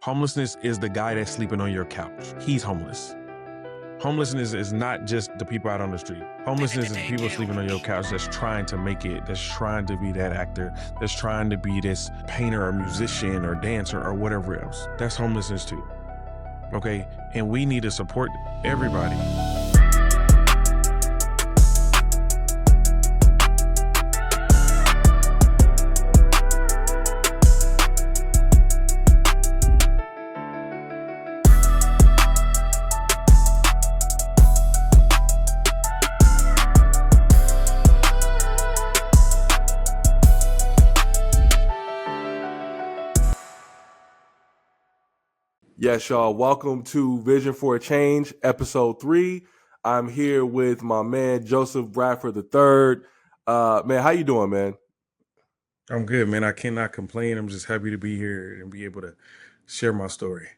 Homelessness is the guy that's sleeping on your couch. He's homeless. Homelessness is not just the people out on the street. Homelessness is the people sleeping on your couch that's trying to make it, that's trying to be that actor, that's trying to be this painter or musician or dancer or whatever else. That's homelessness too. Okay? And we need to support everybody. Yes, y'all. Welcome to Vision for a Change, episode 3. I'm here with my man, Joseph Bradford III. Man, how you doing, man? I'm good, man. I cannot complain. I'm just happy to be here and be able to share my story.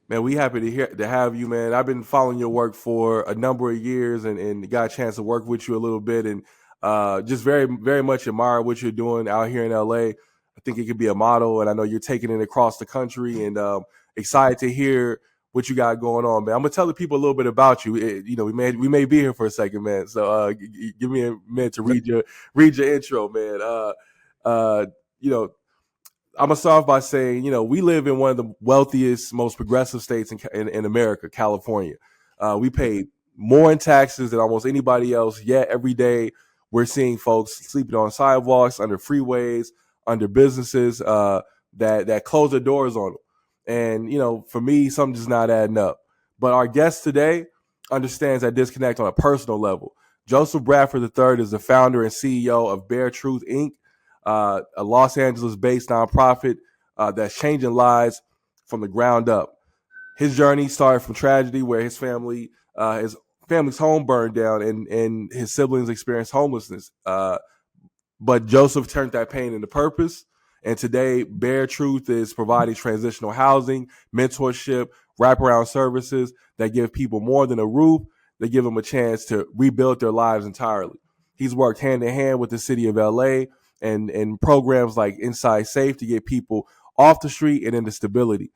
Man, we happy to have you, man. I've been following your work for a number of years and got a chance to work with you a little bit and just very, very much admire what you're doing out here in LA. I think it could be a model, and I know you're taking it across the country, and excited to hear what you got going on, man. I'm gonna tell the people a little bit about you. We may be here for a second, man. So give me a minute to read your intro, man. I'm gonna start off by saying, we live in one of the wealthiest, most progressive states in America, California. We pay more in taxes than almost anybody else. Yet every day we're seeing folks sleeping on sidewalks, under freeways, under businesses that close their doors on them. And for me, something's just not adding up. But our guest today understands that disconnect on a personal level. Joseph Bradford III is the founder and CEO of B.A.R.E Truth, Inc., a Los Angeles-based nonprofit that's changing lives from the ground up. His journey started from tragedy, where his family's home burned down, and his siblings experienced homelessness. But Joseph turned that pain into purpose. And today, B.A.R.E Truth is providing transitional housing, mentorship, wraparound services that give people more than a roof. They give them a chance to rebuild their lives entirely. He's worked hand in hand with the city of LA and programs like Inside Safe to get people off the street and into stability.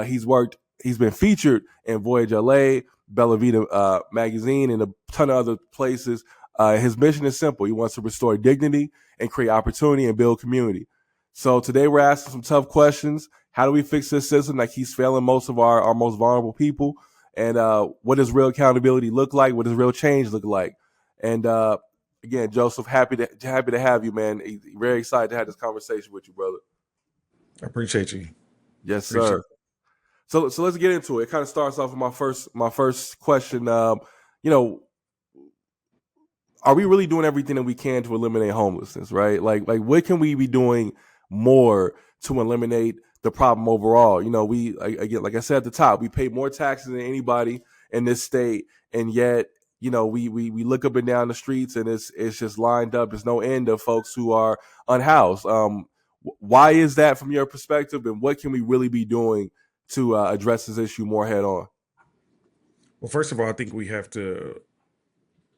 He's been featured in Voyage LA, Bella Vita magazine, and a ton of other places. His mission is simple. He wants to restore dignity and create opportunity and build community. So today we're asking some tough questions. How do we fix this system that keeps failing most of our most vulnerable people? And what does real accountability look like? What does real change look like? And again, Joseph, happy to have you, man. Very excited to have this conversation with you, brother. I appreciate you. Yes, sir. So let's get into it. It kind of starts off with my first question. Are we really doing everything that we can to eliminate homelessness, right? Like what can we be doing more to eliminate the problem overall? We, again, like I said at the top, we pay more taxes than anybody in this state, and yet, we look up and down the streets and it's just lined up. There's no end of folks who are unhoused. Why is that from your perspective, and what can we really be doing to address this issue more head on? Well, first of all, I think we have to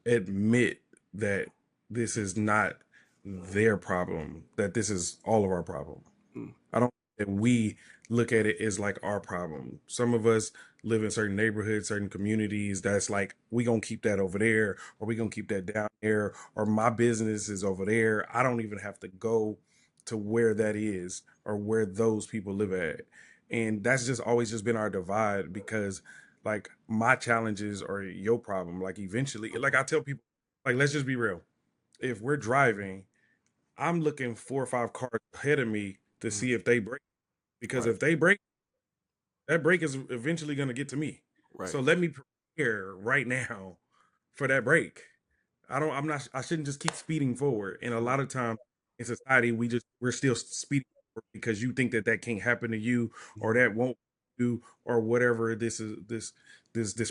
admit that this is not their problem, that this is all of our problem. I don't think that we look at it as like our problem. Some of us live in certain neighborhoods, certain communities that's like, we gonna keep that over there, or we gonna keep that down there, or my business is over there. I don't even have to go to where that is or where those people live at. And that's just always just been our divide, because like my challenges are your problem. Like eventually, like I tell people, like, let's just be real. If we're driving, I'm looking 4 or 5 cars ahead of me to see if they break. Because Right. if they break, that break is eventually going to get to me. Right. So let me prepare right now for that break. I shouldn't just keep speeding forward. And a lot of times in society, we're still speeding forward because you think that can't happen to you, or that won't do, or whatever this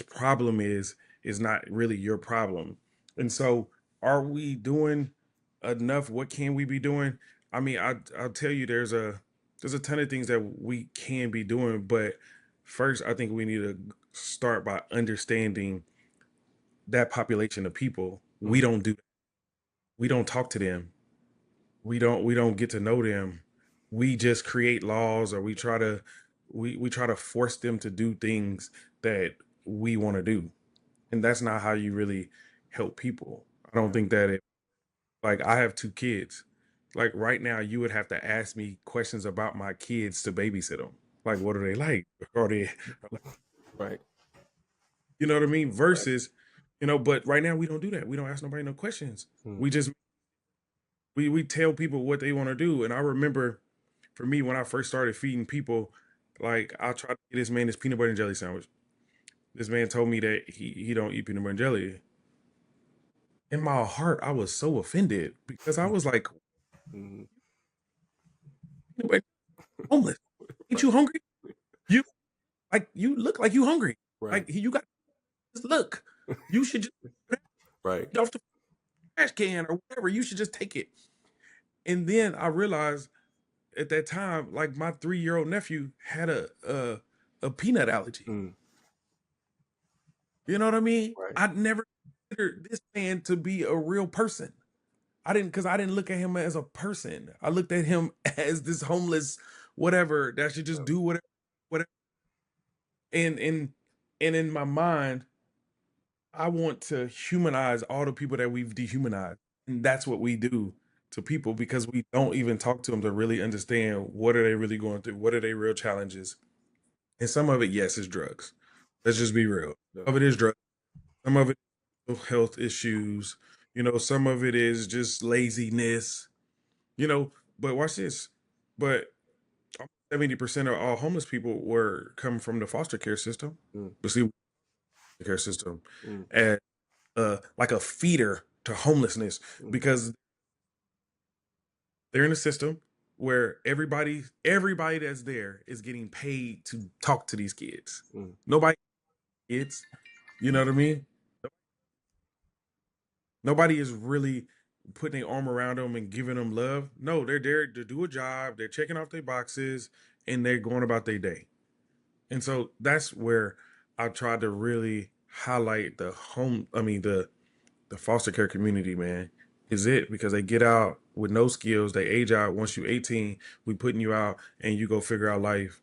problem is not really your problem. And so, are we doing enough? What can we be doing? I mean, I'll tell you, there's a ton of things that we can be doing, but first, I think we need to start by understanding that population of people. We don't do, we don't talk to them. We don't get to know them. We just create laws, or we try to we try to force them to do things that we want to do, and that's not how you really help people. I don't think that like I have two kids. Like right now, you would have to ask me questions about my kids to babysit them. Like, what are they like? Are they, Right. you know what I mean? Right. Versus, but right now we don't do that. We don't ask nobody no questions. Mm. We just we tell people what they want to do. And I remember, for me, when I first started feeding people, like I tried to get this man this peanut butter and jelly sandwich. This man told me that he don't eat peanut butter and jelly. In my heart, I was so offended because I was like, Mm. homeless. Ain't Right. you hungry? You you look like you hungry. Right. Like you got this look. You should just put Right. it off the trash can or whatever. You should just take it. And then I realized at that time, like my 3-year-old nephew had a peanut allergy. Mm. You know what I mean? Right. I'd never considered this man to be a real person. Because I didn't look at him as a person. I looked at him as this homeless whatever that should just Yeah. do whatever. And in my mind, I want to humanize all the people that we've dehumanized. And that's what we do to people because we don't even talk to them to really understand what are they really going through, what are their real challenges. And some of it, yes, is drugs. Let's just be real. Yeah. Some of it is drugs. Some of it is health issues. Some of it is just laziness. But watch this. But 70% of all homeless people were come from the foster care system. Mm. The foster care system. Mm. And like a feeder to homelessness Mm. because they're in a system where everybody that's there is getting paid to talk to these kids. Mm. Nobody kids, you know what I mean? Nobody is really putting their arm around them and giving them love. No, they're there to do a job. They're checking off their boxes and they're going about their day. And so that's where I tried to really highlight the foster care community, man, is it because they get out with no skills. They age out once you're 18. We putting you out and you go figure out life.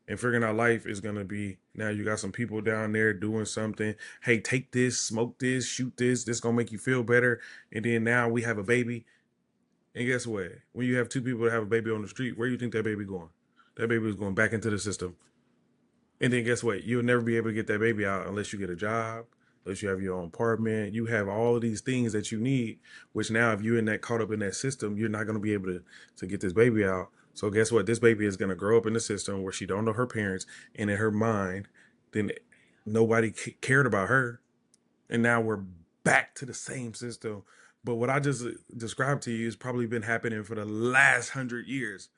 And figuring out life is gonna be now you got some people down there doing something. Hey, take this, smoke this, shoot this. This gonna make you feel better. And then now we have a baby. And guess what? When you have two people that have a baby on the street, where do you think that baby going? That baby is going back into the system. And then guess what? You'll never be able to get that baby out unless you get a job, unless you have your own apartment. You have all of these things that you need, which now if you're in that caught up in that system, you're not going to be able to get this baby out. So guess what? This baby is going to grow up in the system where she don't know her parents, and in her mind, then nobody cared about her. And now we're back to the same system. But what I just described to you has probably been happening for the last 100 years.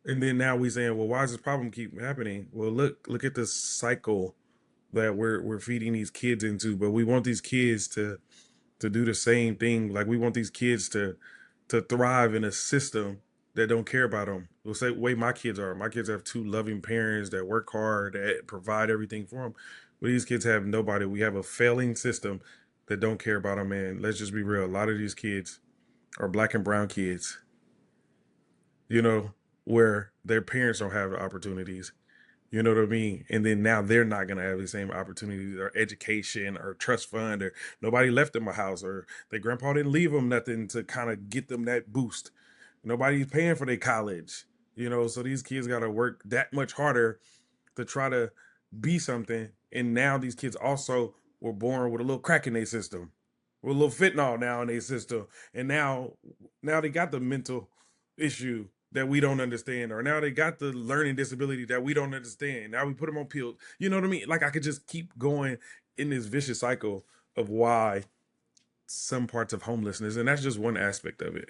And then now we saying, well, why does this problem keep happening? Well, look at the cycle that we're feeding these kids into. But we want these kids to do the same thing. Like we want these kids to thrive in a system that don't care about them. We'll say the way my kids are. My kids have two loving parents that work hard, that provide everything for them. But these kids have nobody. We have a failing system that don't care about them. And let's just be real. A lot of these kids are black and brown kids, you know, where their parents don't have the opportunities. You know what I mean? And then now they're not going to have the same opportunities or education or trust fund or nobody left them a house or their grandpa didn't leave them nothing to kind of get them that boost. Nobody's paying for their college, so these kids got to work that much harder to try to be something. And now these kids also were born with a little crack in their system, with a little fentanyl now in their system. And now they got the mental issue that we don't understand, or now they got the learning disability that we don't understand. Now we put them on pills. You know what I mean? Like I could just keep going in this vicious cycle of why some parts of homelessness, and that's just one aspect of it.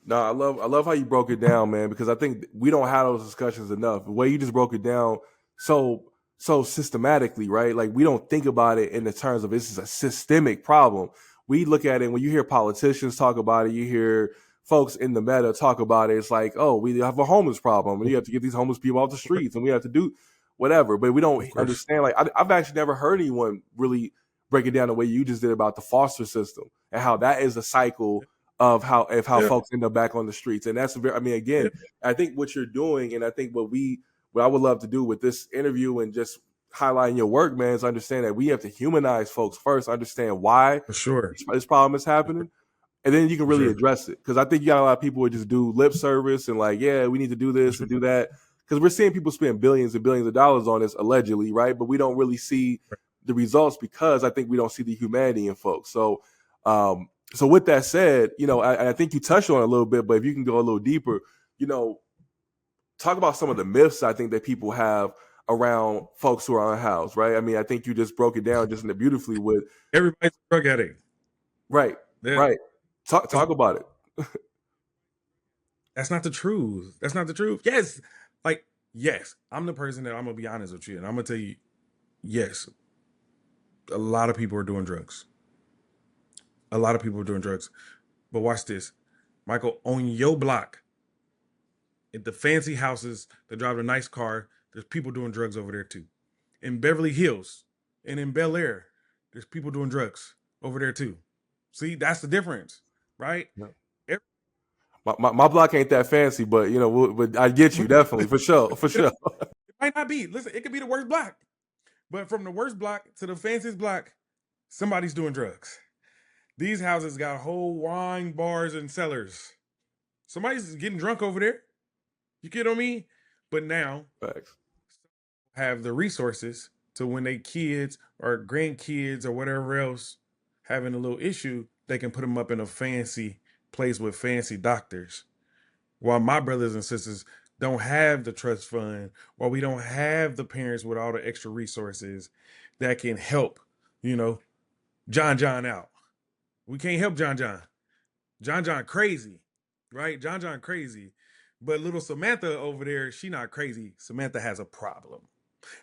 No, I love how you broke it down, man, because I think we don't have those discussions enough. The way you just broke it down so systematically, right? Like we don't think about it in the terms of this is a systemic problem. We look at it when you hear politicians talk about it, you hear folks in the meta talk about it. It's like, oh, we have a homeless problem, and you have to get these homeless people off the streets, and we have to do whatever. But we don't Of course. understand. Like I've actually never heard anyone really break it down the way you just did about the foster system and how that is a cycle of how Yeah, folks end up back on the streets. And that's very, I mean, yeah, again, I think what you're doing, and I think what I would love to do with this interview and just highlighting your work, man, is understand that we have to humanize folks first, understand why for sure, this problem is happening, and then you can for really sure, address it. Because I think you got a lot of people who just do lip service and like, yeah, we need to do for this sure. and do that. Because we're seeing people spend billions and billions of dollars on this allegedly, right? But we don't really see the results because I think we don't see the humanity in folks. So with that said, I think you touched on it a little bit, but if you can go a little deeper, you know, talk about some of the myths I think that people have around folks who are unhoused, right? I mean, I think you just broke it down just beautifully with Everybody's a drug addict. right, That, right. Talk about it. that's not the truth. That's not the truth. Yes, like yes, I'm the person that I'm gonna be honest with you, and I'm gonna tell you, yes, a lot of people are doing drugs. A lot of people are doing drugs. But watch this, Michael, on your block, at the fancy houses that drive a nice car, there's people doing drugs over there too. In Beverly Hills and in Bel Air, there's people doing drugs over there too. See, that's the difference, right? Every- My block ain't that fancy, but but I get you definitely for sure, for it sure. might not be. Listen, it could be the worst block, but from the worst block to the fanciest block, somebody's doing drugs. These houses got whole wine bars and cellars. Somebody's getting drunk over there. You get on me? But now Facts. have the resources to when they kids or grandkids or whatever else having a little issue, they can put them up in a fancy place with fancy doctors. While my brothers and sisters don't have the trust fund, while we don't have the parents with all the extra resources that can help, you know, John out. We can't help John. John crazy, right? John crazy. But little Samantha over there, she not crazy. Samantha has a problem.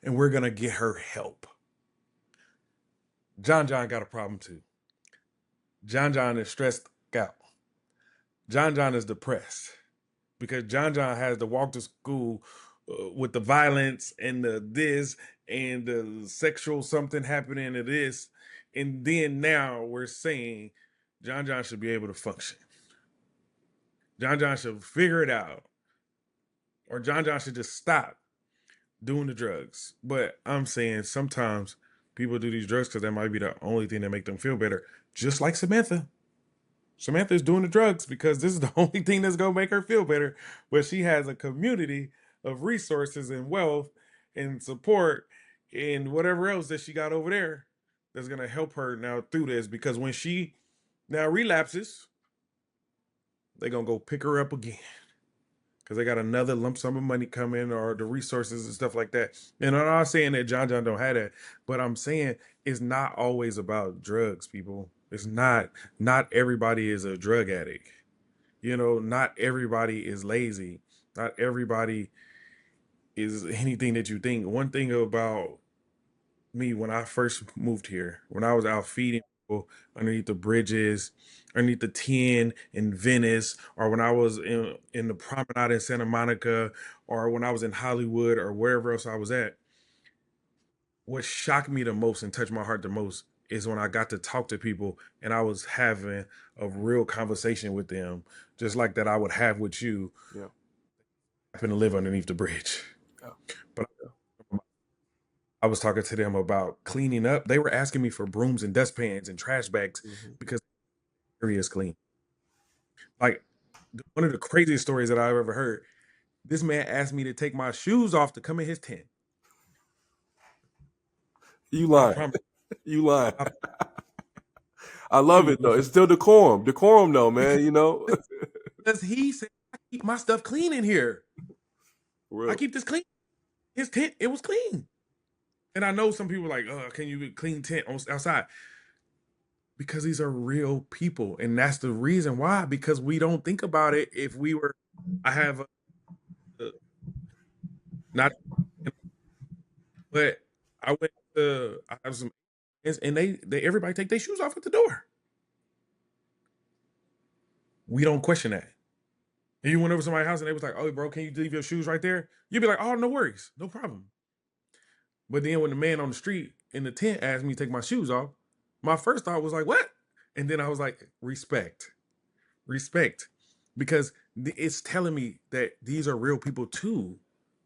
And we're gonna get her help. John got a problem too. John is stressed out. John is depressed because John has to walk to school with the violence and the this and the sexual something happening to this, and then now we're saying John should be able to function. John should figure it out, or John should just stop doing the drugs. But I'm saying sometimes people do these drugs because that might be the only thing that make them feel better. Just like Samantha. Samantha is doing the drugs because this is the only thing that's gonna make her feel better. But she has a community of resources and wealth and support and whatever else that she got over there that's gonna help her now through this. Because when she now relapses, they're gonna go pick her up again because they got another lump sum of money coming or the resources and stuff like that. And I'm not saying that John don't have that, but I'm saying it's not always about drugs, people. It's not. Not everybody is a drug addict. Not everybody is lazy. Not everybody is anything that you think. One thing about me when I first moved here, when I was out feeding people underneath the bridges, underneath the 10 in Venice, or when I was in the promenade in Santa Monica, or when I was in Hollywood or wherever else I was at, what shocked me the most and touched my heart the most is when I got to talk to people and I was having a real conversation with them, just like that I would have with you. Yeah. I happen to live underneath the bridge. Yeah. But I was talking to them about cleaning up. They were asking me for brooms and dustpans and trash bags Mm-hmm. because the area is clean. Like one of the craziest stories that I've ever heard. This man asked me to take my shoes off to come in his tent. You I lying. promise. You lying. I I promise love you, it though. It's still decorum. Decorum though, man, because he said I keep my stuff clean in here. I Real. keep this clean. His tent, it was clean. And I know some people are like, can you clean tent outside? Because these are real people. And that's the reason why, because we don't think about it. If we were, I have not, but I have some, and they everybody take their shoes off at the door. We don't question that. And you went over to somebody's house and they was like, oh, bro, can you leave your shoes right there? You'd be like, oh, no worries. No problem. But then when the man on the street in the tent asked me to take my shoes off, my first thought was like, what? And then I was like, respect. respect, because it's telling me that these are real people too.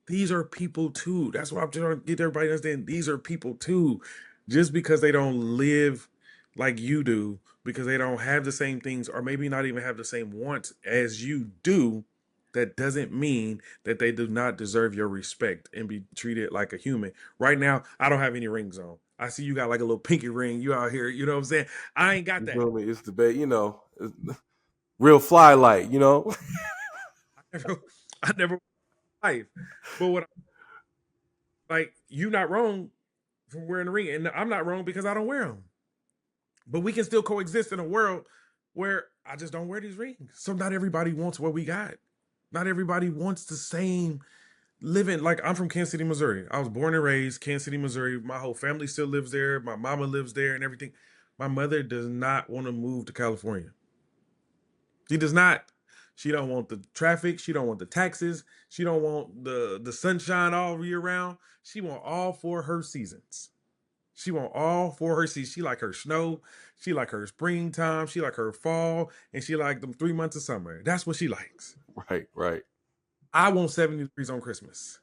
These are people too. That's what I'm trying to get everybody to understand. These are people too. Just because they don't live like you do, because they don't have the same things, or maybe not even have the same wants as you do, that doesn't mean that they do not deserve your respect and be treated like a human. Right now, I don't have any rings on. I see you got like a little pinky ring. You out here, you know what I'm saying? I ain't got You that. feel me? It's the bait, real fly light, I never, I never life. But what like you not wrong for wearing a ring, and I'm not wrong because I don't wear them. But we can still coexist in a world where I just don't wear these rings. So not everybody wants what we got. Not everybody wants the same living. Like I'm from Kansas City, Missouri. I was born and raised Kansas City, Missouri. My whole family still lives there. My mama lives there and everything. My mother does not want to move to California. She does not. She don't want the traffic. She don't want the taxes. She don't want the sunshine all year round. She want all four her seasons. She want all four her seasons. She like her snow. She like her springtime. She like her fall, and she like them 3 months of summer. That's what she likes. right, right, I want 70 degrees on Christmas.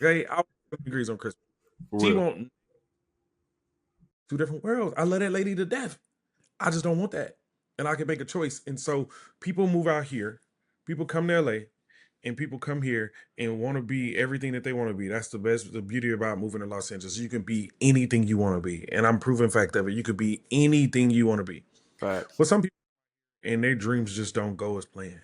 Okay, I want 70 degrees on Christmas. for She real. want two different worlds. I love that lady to death. I just don't want that, and I can make a choice. And so people move out here. People come to LA, and people come here and want to be everything that they want to be. That's the beauty about moving to Los Angeles. You can be anything you want to be. And I'm proving fact of it. You could be anything you want to be. Facts. But some people and their dreams just don't go as planned.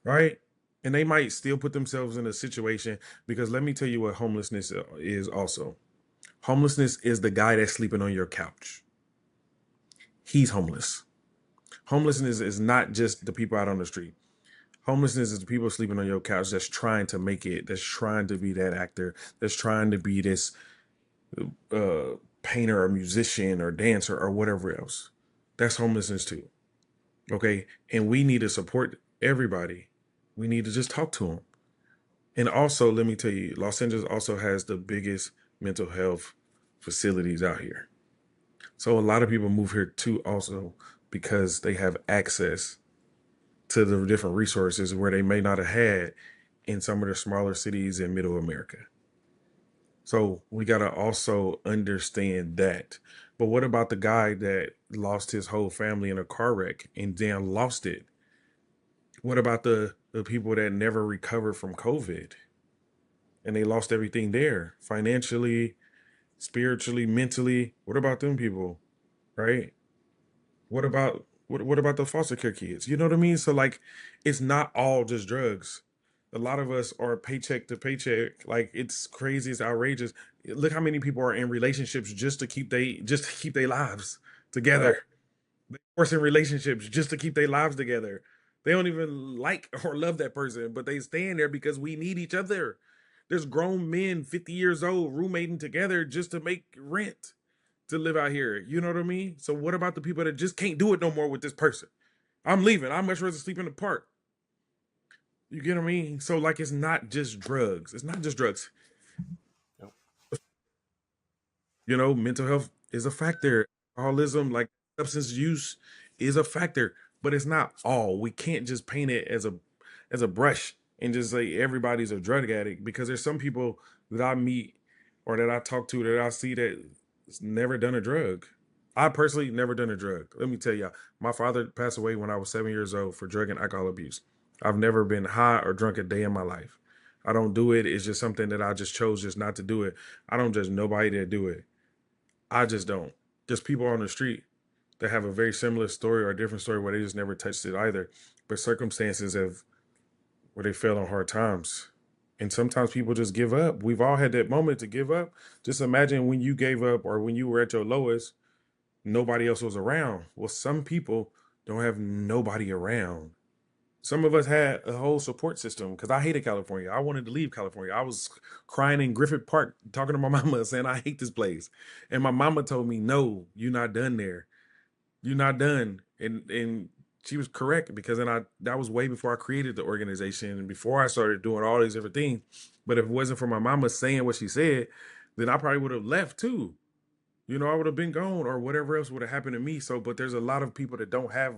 Right? And they might still put themselves in a situation, because let me tell you what homelessness is also. Homelessness is the guy that's sleeping on your couch. He's homeless. Homelessness is not just the people out on the street. Homelessness is the people sleeping on your couch that's trying to make it, that's trying to be that actor, that's trying to be this uh, painter or musician or dancer or whatever else. That's homelessness too. Okay. And we need to support everybody. We need to just talk to them. And also, let me tell you, Los Angeles also has the biggest mental health facilities out here. So a lot of people move here too, also because they have access to the different resources where they may not have had in some of the smaller cities in middle America. So we got to also understand that. But what about the guy that lost his whole family in a car wreck and then lost it? What about the people that never recovered from COVID and they lost everything there, financially, spiritually, mentally? What about them people, right? What about the foster care kids? You know what I mean? So like it's not all just drugs. A lot of us are paycheck to paycheck. Like it's crazy, it's outrageous. Look how many people are in relationships just to keep their lives Yep. together. They forcing relationships just to keep their lives together. They don't even like or love that person, but they stay in there because we need each other. There's grown men 50 years old roommating together just to make rent to live out here. You know what I mean? So what about the people that just can't do it no more with this person? I'm leaving. I'm much rather sleep in the park. You get what I mean? So like it's not just drugs. It's not just drugs. Yep. You know, mental health is a factor. Alcoholism, like substance use, is a factor, but it's not all. We can't just paint it as a brush and just say everybody's a drug addict, because there's some people that I meet or that I talk to that I see that never done a drug. I personally never done a drug. Let me tell you, my father passed away when I was 7 years old for drug and alcohol abuse. I've never been high or drunk a day in my life. I don't do it. It's just something that I just chose just not to do it. I don't judge nobody that do it. I just don't. Just people on the street that have a very similar story or a different story where they just never touched it either. But circumstances have where they fell on hard times. And sometimes people just give up. We've all had that moment to give up. Just imagine when you gave up or when you were at your lowest, nobody else was around. Well, some people don't have nobody around. Some of us had a whole support system because I hated California. I wanted to leave California. I was crying in Griffith Park talking to my mama saying, I hate this place. And my mama told me, no, you're not done there. You're not done. And she was correct, because then that was way before I created the organization and before I started doing all these different things. But if it wasn't for my mama saying what she said, then I probably would have left too. I would have been gone or whatever else would have happened to me. So, but there's a lot of people that don't have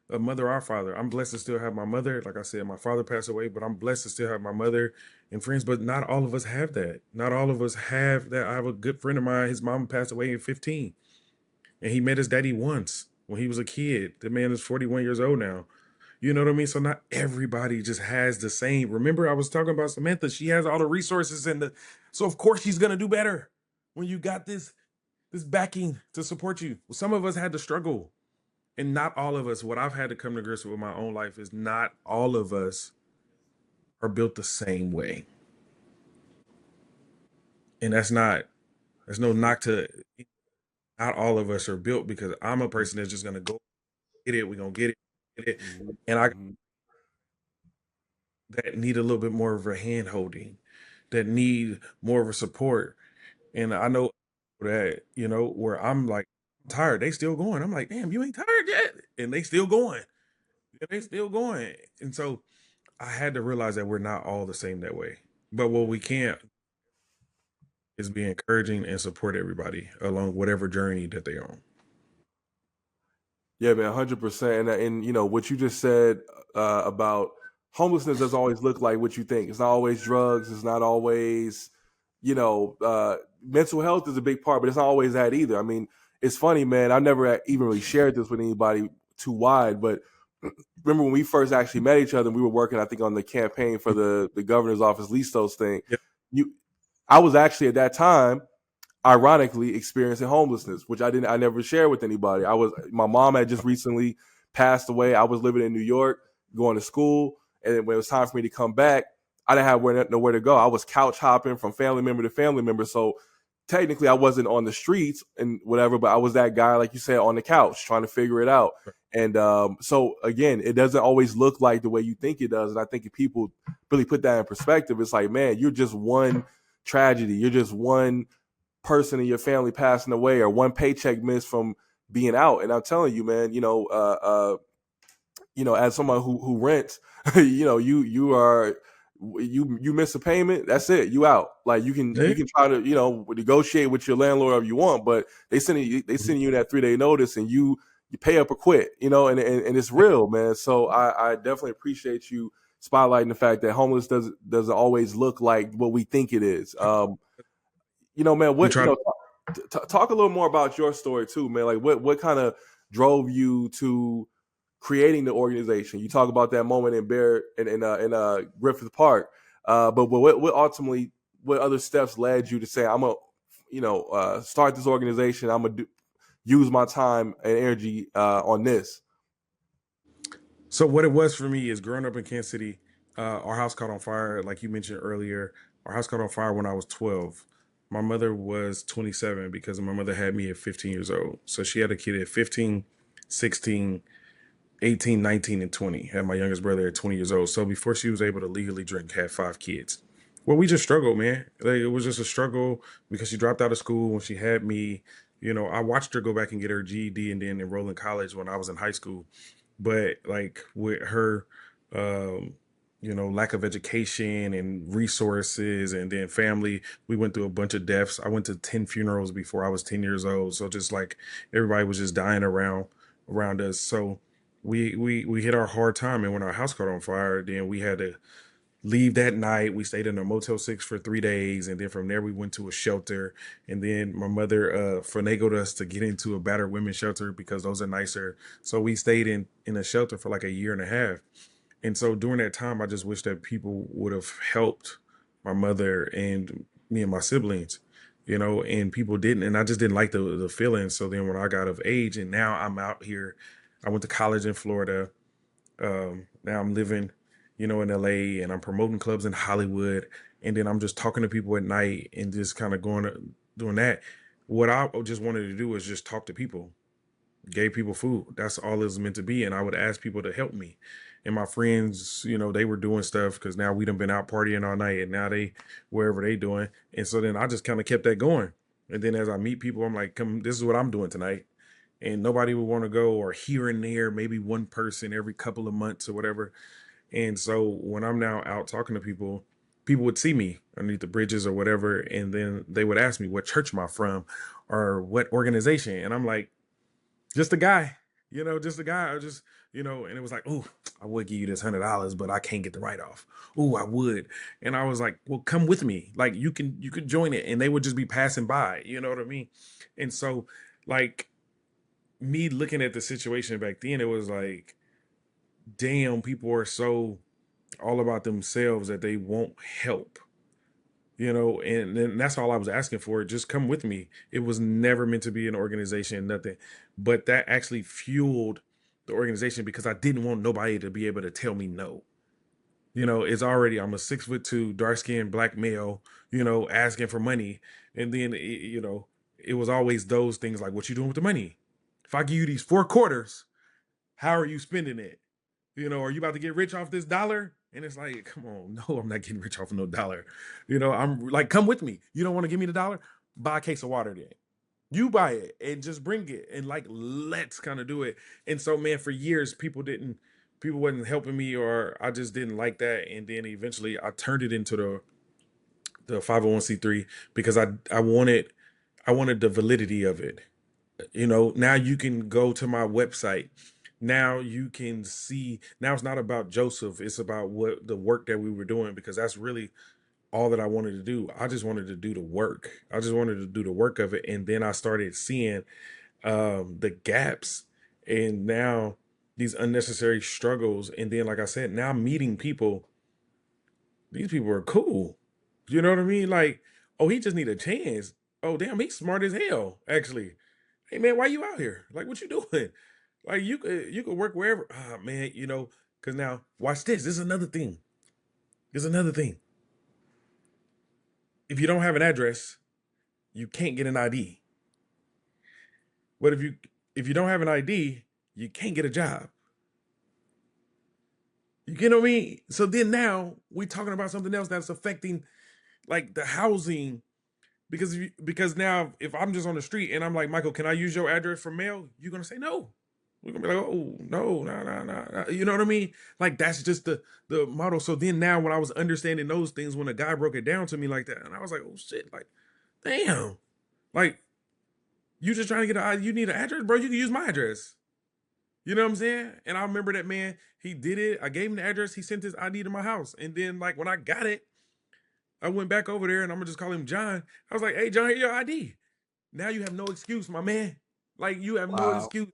a mother or father. I'm blessed to still have my mother. Like I said, my father passed away, but I'm blessed to still have my mother and friends. But not all of us have that. Not all of us have that. I have a good friend of mine. His mom passed away at 15, and he met his daddy once when he was a kid. The man is 41 years old now. You know what I mean? So not everybody just has the same. Remember, I was talking about Samantha. She has all the resources and the, so of course she's gonna do better when you got this backing to support you. Well, some of us had to struggle, and not all of us. What I've had to come to grips with my own life is not all of us are built the same way, and there's no knock to. Not all of us are built because I'm a person that's just gonna go get it. We're gonna get it, Mhm. and I Mhm. that need a little bit more of a hand holding, that need more of a support. And I know that, where I'm like tired, they still going. I'm like, damn, you ain't tired yet. And they still going. And they still going. And so I had to realize that we're not all the same that way. But what we can't is be encouraging and support everybody along whatever journey that they're on. Yeah, man, 100%. And you know what you just said about homelessness doesn't always look like what you think. It's not always drugs. It's not always, mental health is a big part, but it's not always that either. I mean, it's funny, man. I never even really shared this with anybody too wide, but remember when we first actually met each other, and we were working, I think, on the campaign for the governor's office lease those thing. Yeah. You, I was actually at that time ironically experiencing homelessness, which I never shared with anybody. My mom had just recently passed away. I was living in New York, going to school, and when it was time for me to come back, I didn't have nowhere to go. I was couch hopping from family member to family member. So technically, I wasn't on the streets and whatever, but I was that guy, like you said, on the couch trying to figure it out. And so again, it doesn't always look like the way you think it does. And I think if people really put that in perspective, it's like, man, you're just one tragedy. You're just one person in your family passing away or one paycheck missed from being out. And I'm telling you, man, as someone who rents, you miss a payment, that's it, you out. Like Yeah. you can try to negotiate with your landlord if you want, but they Mhm. send you that 3-day notice and you pay up or quit, and it's real, man. So I definitely appreciate you spotlighting the fact that homeless doesn't always look like what we think it is. Man, We what try to talk a little more about your story too, man. Like what kind of drove you to creating the organization? You talk about that moment in Bear in Griffith Park, but what ultimately what other steps led you to say I'm gonna start this organization? I'm gonna use my time and energy on this. So what it was for me is growing up in Kansas City, our house caught on fire. Like you mentioned earlier, our house caught on fire when I was 12. My mother was 27 because my mother had me at 15 years old. So she had a kid at 15, 16, 18, 19, and 20. Had my youngest brother at 20 years old. So before she was able to legally drink, had 5 kids. Well, we just struggled, man. Like, it was just a struggle because she dropped out of school when she had me. I watched her go back and get her GED and then enroll in college when I was in high school. But like with her, um, lack of education and resources and then family, we went through a bunch of deaths. I went to 10 funerals before I was 10 years old. So just like everybody was just dying around us. So we hit our hard time, and when our house caught on fire, then we had to leave that night. We stayed in a Motel 6 for 3 days, and then from there we went to a shelter. And then my mother finagled us to get into a battered women's shelter because those are nicer. So we stayed in a shelter for like a year and a half. And so during that time, I just wish that people would have helped my mother and me and my siblings, and people didn't. And I just didn't like the feeling. So then when I got of age and now I'm out here, I went to college in Florida. Now I'm living, in LA, and I'm promoting clubs in Hollywood. And then I'm just talking to people at night and just kind of doing that. What I just wanted to do is just talk to people, gave people food. That's all it was meant to be. And I would ask people to help me. And my friends, they were doing stuff because now we done been out partying all night and now they wherever they doing. And so then I just kind of kept that going. And then as I meet people, I'm like, come, this is what I'm doing tonight. And nobody would want to go, or here and there, maybe one person every couple of months or whatever. And so when I'm now out talking to people, people would see me underneath the bridges or whatever. And then they would ask me what church am I from or what organization. And I'm like, just a guy. Just a guy, just, and it was like, oh, I would give you this $100, but I can't get the write off. Oh, I would. And I was like, well, come with me. Like you could join it. And they would just be passing by. You know what I mean? And so, like, me looking at the situation back then, it was like, damn, people are so all about themselves that they won't help. And that's all I was asking for. Just come with me. It was never meant to be an organization, nothing. But that actually fueled the organization because I didn't want nobody to be able to tell me no. It's already, I'm a 6'2", dark skinned black male, asking for money. And then, it was always those things like, what you doing with the money? If I give you these 4 quarters, how are you spending it? Are you about to get rich off this dollar? And it's like, come on, no, I'm not getting rich off of no dollar. I'm like, come with me. You don't want to give me the dollar? Buy a case of water then. You buy it and just bring it and like, let's kind of do it. And so, man, for years, people wasn't helping me, or I just didn't like that. And then eventually I turned it into the 501c3 because I wanted the validity of it. Now you can go to my website. Now you can see, now it's not about Joseph, it's about what the work that we were doing, because that's really all that I wanted to do. I just wanted to do the work. I just wanted to do the work of it. And then I started seeing the gaps, and now these unnecessary struggles. And then, like I said, now meeting people, these people are cool. You know what I mean? Like, oh, he just need a chance. Oh, damn, he's smart as hell, actually. Hey man, why you out here? Like, what you doing? Like, you could work wherever. Ah man, because now watch this. This is another thing. There's another thing. If you don't have an address, you can't get an ID. But if you don't have an ID, you can't get a job. You get what I mean? So then now we talking about something else that's affecting like the housing. Because now if I'm just on the street and I'm like, Michael, can I use your address for mail? You're gonna say no. We're gonna be like, oh no, no, no, no. You know what I mean? Like, that's just the model. So then now when I was understanding those things, when a guy broke it down to me like that, and I was like, oh shit, like, damn. Like, you just trying to you need an address, bro. You can use my address. You know what I'm saying? And I remember that man, he did it. I gave him the address, he sent his ID to my house. And then like when I got it, I went back over there and I'm gonna just call him John. I was like, hey John, here your ID. Now you have no excuse, my man. Like, you have no Wow. excuse.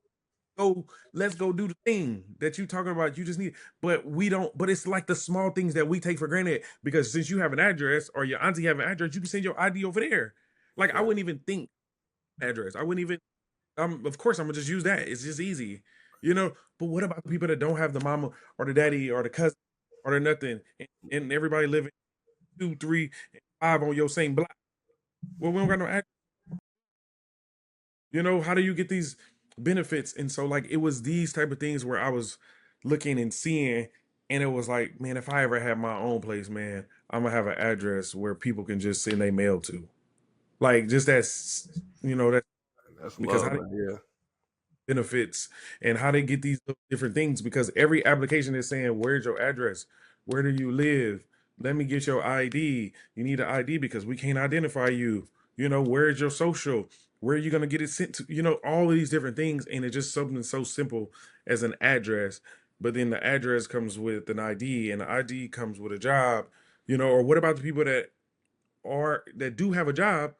Go, let's go do the thing that you talking about. You just need, but we don't. But it's like the small things that we take for granted, because since you have an address or your auntie have an address, you can send your ID over there. Like, I Yeah. wouldn't even think address. I wouldn't even. Of course, I'm gonna just use that. It's just easy, you know. But what about the people that don't have the mama or the daddy or the cousin or the nothing, and everybody living 2, 3, and 5 on your same block? Well, we don't got no address. How do you get these benefits? And so, like, it was these type of things where I was looking and seeing, and it was like, man, if I ever have my own place, man, I'm gonna have an address where people can just send their mail to. Like, just that, That's because love, how man. Yeah. benefits and how they get these different things, because every application is saying, where's your address, where do you live, let me get your ID. You need an ID because we can't identify you. Where's your social, where are you going to get it sent to, all of these different things. And it's just something so simple as an address, but then the address comes with an ID, and the ID comes with a job. Or what about the people that do have a job,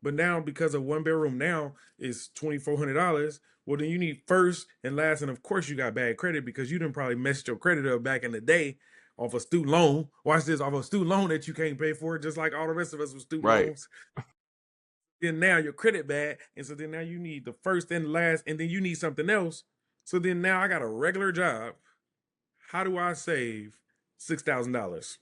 but now because of one bedroom now is $2,400. Well, then you need first and last, and of course you got bad credit because you didn't probably messed your credit up back in the day off a student loan. Watch this, off a student loan that you can't pay for, just like all the rest of us with student Right. loans. Then now your credit bad, and so then now you need the first and last, and then you need something else. So then now I got a regular job. How do I save $6,000?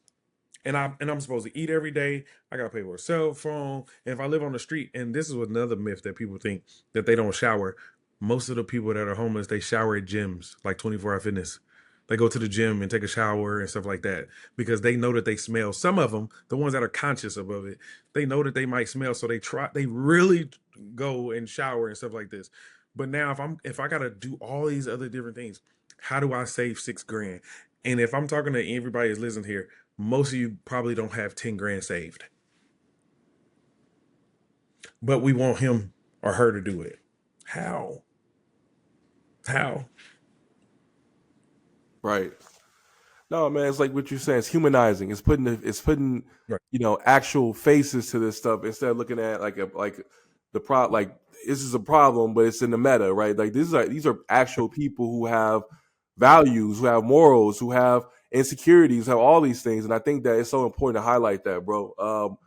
And I'm supposed to eat every day. I gotta pay for a cell phone. And if I live on the street, and this is another myth that people think, that they don't shower. Most of the people that are homeless, they shower at gyms like 24-hour fitness. They go to the gym and take a shower and stuff like that because they know that they smell. Some of them, the ones that are conscious above it, they know that they might smell, so they really go and shower and stuff like this. But now if I gotta do all these other different things, how do I save 6 grand? And if I'm talking to everybody that's listening here, most of you probably don't have 10 grand saved, but we want him or her to do it. How? How? Right. No, man, it's like what you're saying. It's humanizing. It's putting Right. actual faces to this stuff instead of looking at like the like this is a problem, but it's in the meta, right? Like these are actual people who have values, who have morals, who have insecurities, who have all these things, and I think that it's so important to highlight that, bro.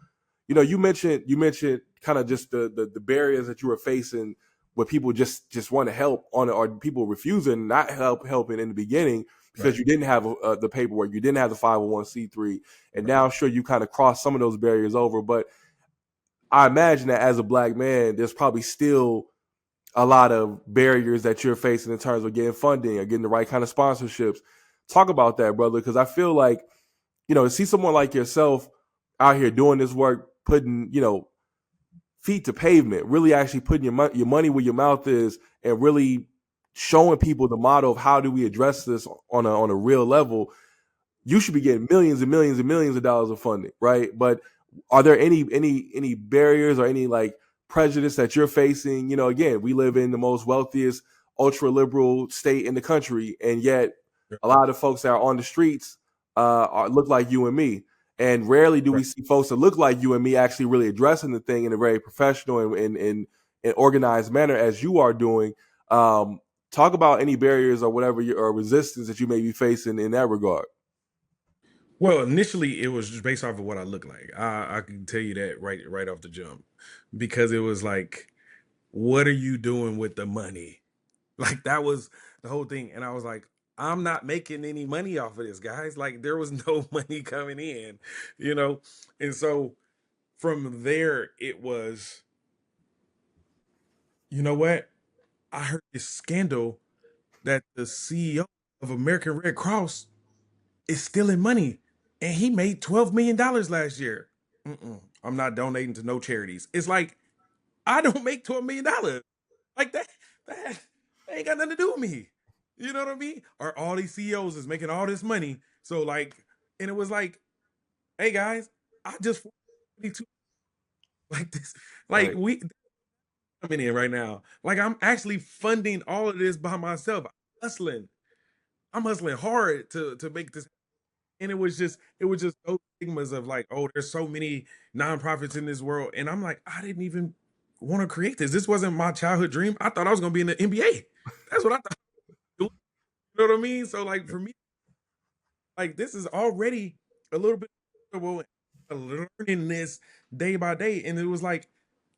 You mentioned kind of just the barriers that you were facing where people just want to help on it, or people refusing not helping in the beginning because Right. you didn't have the paperwork, you didn't have the 501c3, and Right. now I'm sure you kind of crossed some of those barriers over. But I imagine that as a black man, there's probably still a lot of barriers that you're facing in terms of getting funding or getting the right kind of sponsorships. Talk about that, brother, because I feel like to see someone like yourself out here doing this work, putting feet to pavement, really actually putting your money where your mouth is, and really showing people the model of how do we address this on a real level. You should be getting millions and millions and millions of dollars of funding, right? But are there any barriers or any like prejudice that you're facing? Again, we live in the most wealthiest ultra liberal state in the country, and yet a lot of the folks that are on the streets look like you and me. And rarely do we Right. see folks that look like you and me actually really addressing the thing in a very professional and organized manner as you are doing. Um, Talk about any barriers or whatever or resistance that you may be facing in that regard. Well, initially it was just based off of what I look like. I can tell you that right off the jump, because it was like, what are you doing with the money? Like that was the whole thing, and I was like, I'm not making any money off of this, guys. Like there was no money coming in, you know. And so from there, it was, you know what? I heard this scandal that the CEO of American Red Cross is stealing money, and he made $12 million last year. I'm not donating to no charities. It's like I don't make $12 million. Like that ain't got nothing to do with me. You know what I mean? Or all these CEOs is making all this money. So like, and it was like, hey guys, I just 42 like this. Like Right. we coming in right now. Like I'm actually funding all of this by myself. Hustling. I'm hustling hard to make this. And it was just those stigmas of like, oh, there's so many nonprofits in this world. And I'm like, I didn't even want to create this. This wasn't my childhood dream. I thought I was gonna be in the NBA. That's what I thought. You know what I mean? So like for me, like this is already a little bit comfortable, learning this day by day. And it was like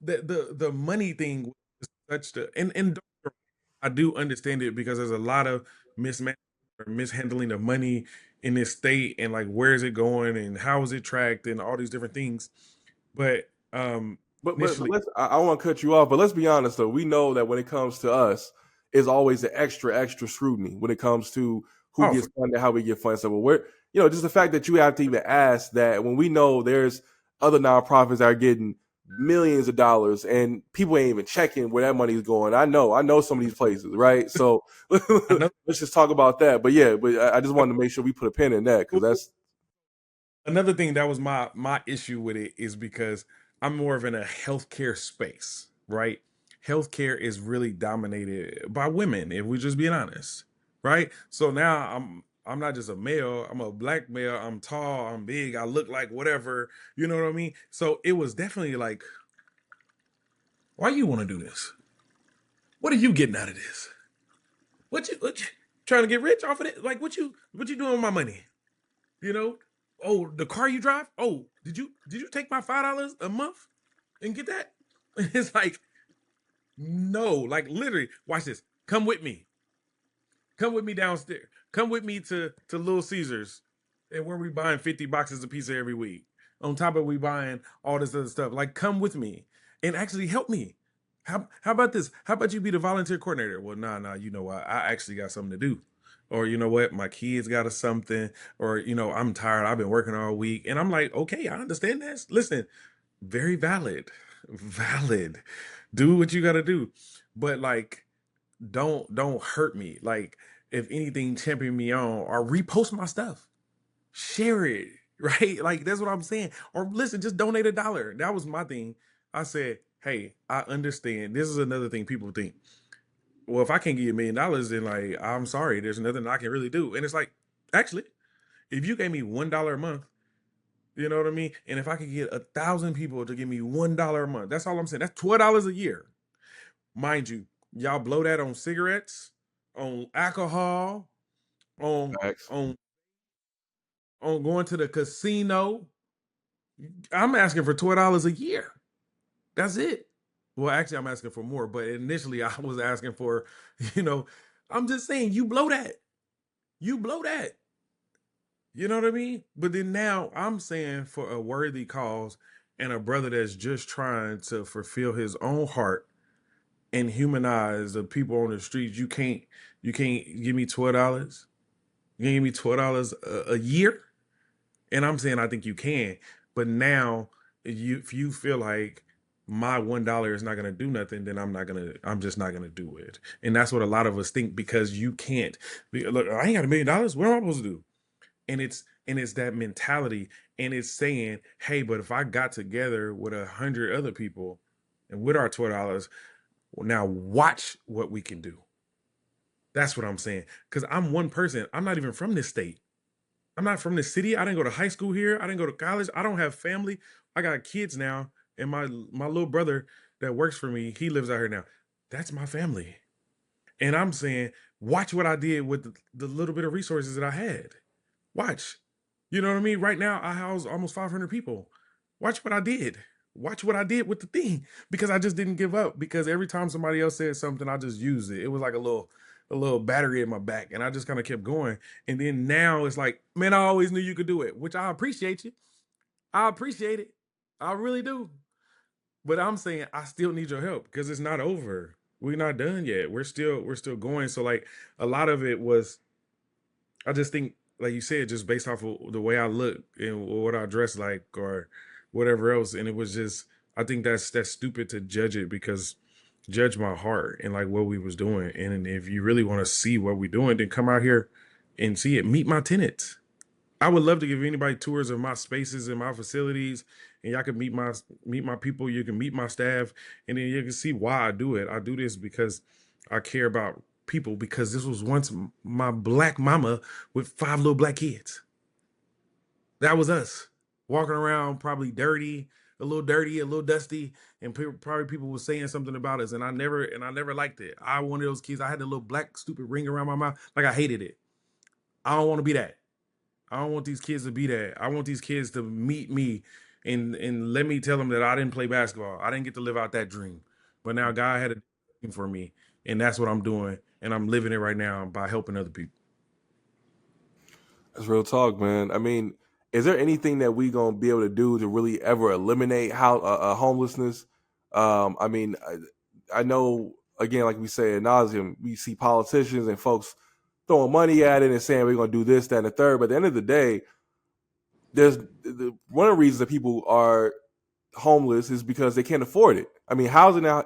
the money thing was such the and don't get me wrong, I do understand it because there's a lot of mismanagement or mishandling of money in this state, and like where is it going and how is it tracked and all these different things. But But initially, I want to cut you off, but let's be honest though. We know that when it comes to us, it's always the extra scrutiny when it comes to who oh gets for funded, how we get funded. So we're just the fact that you have to even ask that when we know there's other nonprofits that are getting millions of dollars and people ain't even checking where that money is going. I know some of these places, right? So another let's just talk about that. But yeah, but I just wanted to make sure we put a pin in that because that's another thing that was my issue with it is because I'm more of in a healthcare space, right? Healthcare is really dominated by women, if we're just being honest, right? So now I'm not just a male, I'm a black male, I'm tall, I'm big, I look like whatever, you know what I mean? So it was definitely like, why you want to do this? What are you getting out of this? What you trying to get rich off of it? Like what you doing with my money? You know? Oh, the car you drive? Oh, did you take my $5 a month and get that? It's like, no, like literally, watch this. Come with me. Come with me downstairs. Come with me to Little Caesars, and where we buying 50 boxes of pizza every week. On top of we buying all this other stuff. Like, come with me and actually help me. How about this? How about you be the volunteer coordinator? Well, nah, you know what? I actually got something to do. Or you know what? My kids got a something. Or I'm tired. I've been working all week. And I'm like, okay, I understand this. Listen, very valid. Valid. Do what you gotta do. But like, don't hurt me. Like, if anything, champion me on or repost my stuff. Share it. Right? Like that's what I'm saying. Or listen, just donate $1. That was my thing. I said, hey, I understand. This is another thing people think. well, if I can't give you $1 million, then like I'm sorry, there's nothing I can really do. And it's like, actually, if you gave me $1 a month, you know what I mean? And if I could get 1,000 people to give me $1 a month, that's all I'm saying. That's $12 a year. Mind you, y'all blow that on cigarettes, on alcohol, on Facts. on on going to the casino. I'm asking for $12 a year. That's it. Well, actually, I'm asking for more, but initially I was asking for, you know, I'm just saying you blow that. You blow that. You know what I mean? But then now I'm saying for a worthy cause and a brother that's just trying to fulfill his own heart and humanize the people on the streets. You can't give me $12. You can't give me $12 a year. And I'm saying I think you can. But now if you feel like my $1 is not gonna do nothing, then I'm just not gonna do it. And that's what a lot of us think because you can't. Look, I ain't got $1 million. What am I supposed to do? And it's that mentality, and it's saying, hey, but if I got together with 100 other people and with our $12, well, now watch what we can do. That's what I'm saying. Because I'm one person. I'm not even from this state. I'm not from this city. I didn't go to high school here. I didn't go to college. I don't have family. I got kids now, and my little brother that works for me, he lives out here now. That's my family. And I'm saying, watch what I did with the little bit of resources that I had. Watch. You know what I mean? Right now, I house almost 500 people. Watch what I did. Watch what I did with the thing because I just didn't give up. Because every time somebody else said something, I just used it. It was like a little battery in my back, and I just kind of kept going. And then now it's like, man, I always knew you could do it, which I appreciate you. I appreciate it. I really do. But I'm saying I still need your help because it's not over. We're not done yet. We're still going. So like a lot of it was I just think, like you said, just based off of the way I look and what I dress like or whatever else. And it was just, I think that's stupid to judge it because judge my heart and like what we was doing. And if you really want to see what we're doing, then come out here and see it. Meet my tenants. I would love to give anybody tours of my spaces and my facilities, and y'all can meet my people. You can meet my staff, and then you can see why I do it. I do this because I care about people. Because this was once my black mama with 5 little black kids. That was us walking around, probably dirty, a little dusty, and probably people were saying something about us, and I never liked it. I one of those kids. I had the little black stupid ring around my mouth, like I hated it. I don't want to be that. I don't want these kids to be that. I want these kids to meet me and let me tell them that I didn't play basketball. I didn't get to live out that dream. But now God had a dream for me, and that's what I'm doing. And I'm living it right now by helping other people. That's real talk, man. I mean, is there anything that we gonna be able to do to really ever eliminate how homelessness? I mean, I know again, like we say ad nauseum, we see politicians and folks throwing money at it and saying we're gonna do this, that, and the third. But at the end of the day, there's one of the reasons that people are homeless is because they can't afford it. I mean, housing now.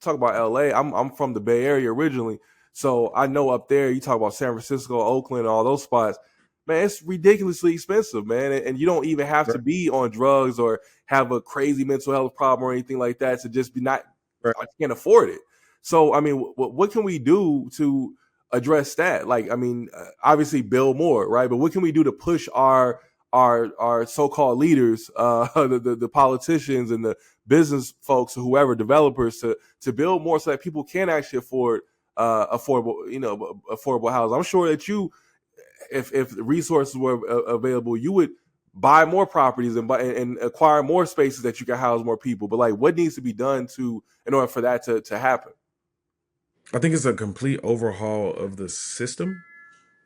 Talk about L.A. I'm from the Bay Area originally, so I know up there. You talk about San Francisco, Oakland, all those spots. Man, it's ridiculously expensive, man, and you don't even have to Right. be on drugs or have a crazy mental health problem or anything like that to just be not. Right. I can't afford it. So, I mean, what can we do to address that? Like, I mean, obviously build more, right? But what can we do to push our so-called leaders, the politicians and the business folks or whoever developers to build more so that people can actually afford affordable housing. I'm sure that you, if resources were available, you would buy more properties and buy and acquire more spaces that you can house more people. But like, what needs to be done to in order for that to happen? I think it's a complete overhaul of the system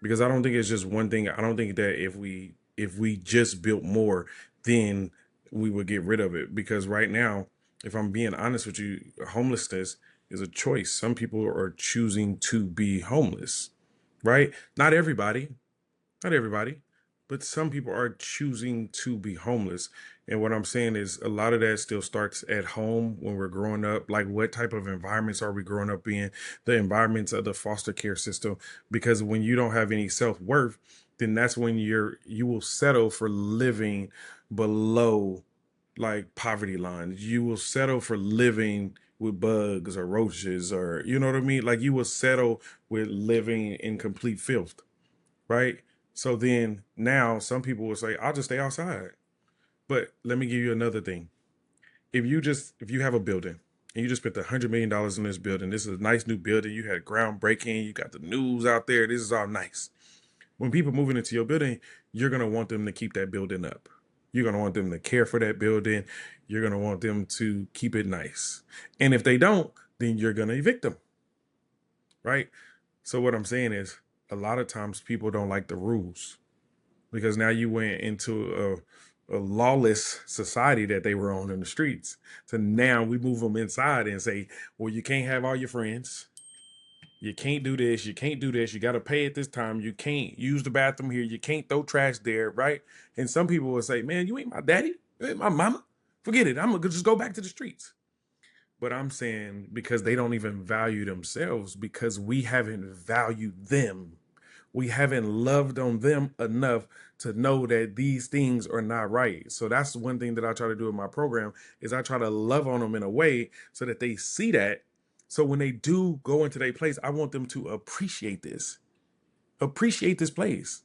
because I don't think it's just one thing. I don't think that if we just built more, then we would get rid of it. Because right now, if I'm being honest with you, homelessness is a choice. Some people are choosing to be homeless, right? Not everybody, not everybody, but some people are choosing to be homeless. And what I'm saying is a lot of that still starts at home when we're growing up. Like, what type of environments are we growing up in? The environments of the foster care system. Because when you don't have any self-worth, then that's when you will settle for living below like poverty lines. You will settle for living with bugs or roaches, or you know what I mean? Like you will settle with living in complete filth, right? So then now some people will say, I'll just stay outside. But let me give you another thing. If you have a building and you just spent $100 million in this building, this is a nice new building, you had groundbreaking, you got the news out there, this is all nice. When people moving into your building, you're gonna want them to keep that building up. You're gonna want them to care for that building. You're gonna want them to keep it nice. And if they don't, then you're gonna evict them, right? So what I'm saying is, a lot of times people don't like the rules because now you went into a lawless society that they were on in the streets. So now we move them inside and say, well, you can't have all your friends. You can't do this. You can't do this. You got to pay at this time. You can't use the bathroom here. You can't throw trash there, right? And some people will say, man, you ain't my daddy. You ain't my mama. Forget it. I'm going to just go back to the streets. But I'm saying because they don't even value themselves because we haven't valued them. We haven't loved on them enough to know that these things are not right. So that's one thing that I try to do in my program is I try to love on them in a way so that they see that. So when they do go into their place, I want them to appreciate this place,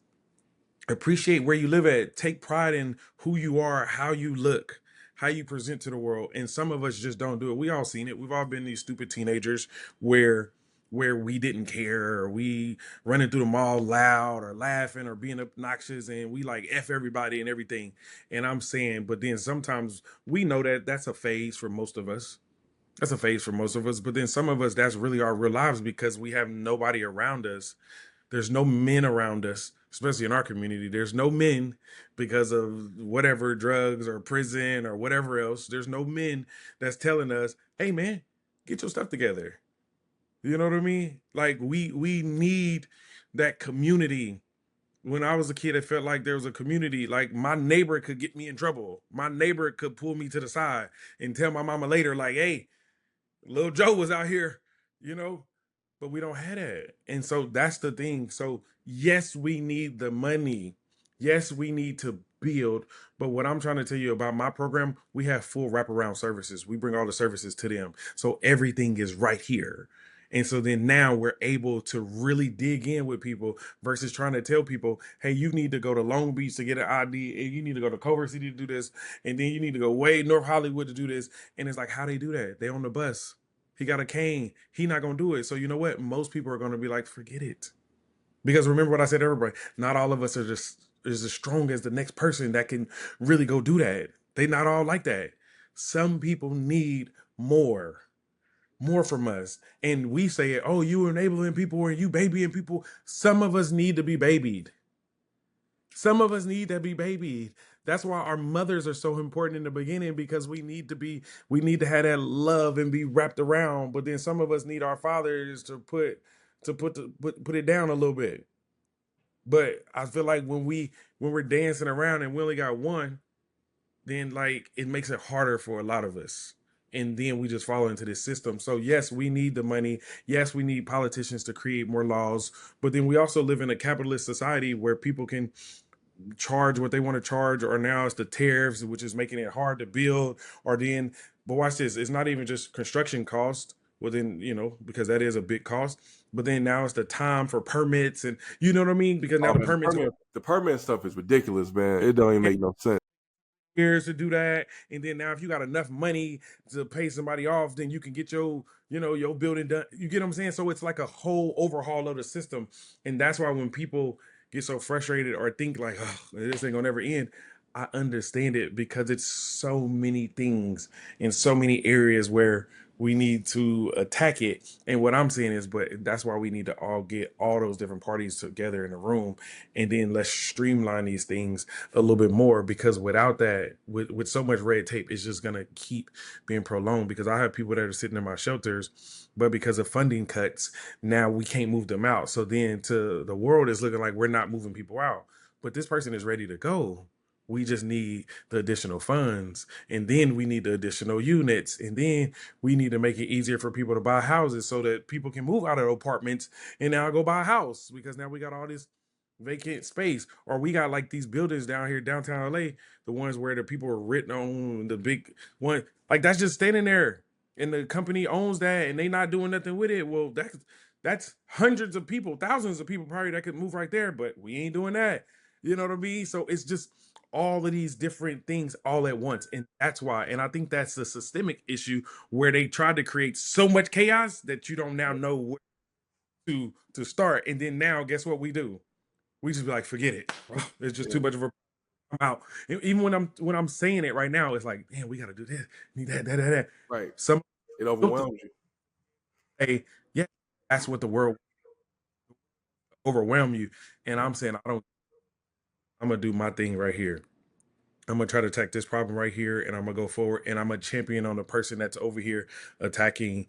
appreciate where you live at, take pride in who you are, how you look, how you present to the world. And some of us just don't do it. We all seen it. We've all been these stupid teenagers where we didn't care, or we running through the mall loud or laughing or being obnoxious, and we like F everybody and everything. And I'm saying, but then sometimes we know that that's a phase for most of us. That's a phase for most of us. But then some of us, that's really our real lives because we have nobody around us. There's no men around us, especially in our community. There's no men because of whatever drugs or prison or whatever else. There's no men that's telling us, hey man, get your stuff together. You know what I mean? Like we need that community. When I was a kid, it felt like there was a community. Like my neighbor could get me in trouble. My neighbor could pull me to the side and tell my mama later, like, hey, little Joe was out here, you know, but we don't have that. And so that's the thing. So, yes, we need the money. Yes, we need to build. But what I'm trying to tell you about my program, we have full wraparound services. We bring all the services to them. So everything is right here. And so then now we're able to really dig in with people versus trying to tell people, hey, you need to go to Long Beach to get an ID, and you need to go to Culver City to do this, and then you need to go way North Hollywood to do this. And it's like, how they do that? They on the bus. He got a cane. He not gonna do it. So you know what? Most people are gonna be like, forget it. Because remember what I said to everybody, not all of us are just is as strong as the next person that can really go do that. They not all like that. Some people need more. More from us. And we say, oh, you enabling people or you babying people. Some of us need to be babied. Some of us need to be babied. That's why our mothers are so important in the beginning because we need to have that love and be wrapped around. But then some of us need our fathers to put it down a little bit. But I feel like when we're dancing around and we only got one, then like it makes it harder for a lot of us. And then we just fall into this system. So yes, we need the money. Yes, we need politicians to create more laws. But then we also live in a capitalist society where people can charge what they want to charge, or now it's the tariffs, which is making it hard to build. Or then, but watch this, it's not even just construction cost. Well, then, you know, because that is a big cost. But then now it's the time for permits, and you know what I mean? Because now Oh, the man, permits the permit stuff is ridiculous, man. It don't even make no sense. years to do that. And then now if you got enough money to pay somebody off, then you can get your, you know, your building done. You get what I'm saying? So it's like a whole overhaul of the system. And that's why when people get so frustrated or think like, oh, this ain't gonna never end, I understand it because it's so many things in so many areas where we need to attack it. And what I'm saying is, but that's why we need to all get all those different parties together in a room, and then let's streamline these things a little bit more, because without that, with so much red tape, it's just gonna keep being prolonged. Because I have people that are sitting in my shelters, but because of funding cuts, now we can't move them out. So then to the world is looking like we're not moving people out. But this person is ready to go. We just need the additional funds, and then we need the additional units, and then we need to make it easier for people to buy houses so that people can move out of apartments and now go buy a house, because now we got all this. vacant space. Or we got like these buildings down here downtown LA, the ones where the people are written on the big one, like that's just standing there, and the company owns that, and they not doing nothing with it. Well, that's hundreds of people, thousands of people probably that could move right there, but we ain't doing that. You know what I mean? So it's just all of these different things all at once, and that's why. And I think that's the systemic issue where they tried to create so much chaos that you don't now know where to start. And then now, guess what we do? We just be like, forget it. It's just Yeah. too much of a I'm out. Even when I'm saying it right now, it's like, man, we got to do this, need that. Right. Some It people overwhelms you. say, yeah, that's what the world overwhelm you. And Yeah. I'm saying, I don't. I'm gonna do my thing right here. I'm gonna try to attack this problem right here, and I'm gonna go forward, and I'm a champion on the person that's over here attacking,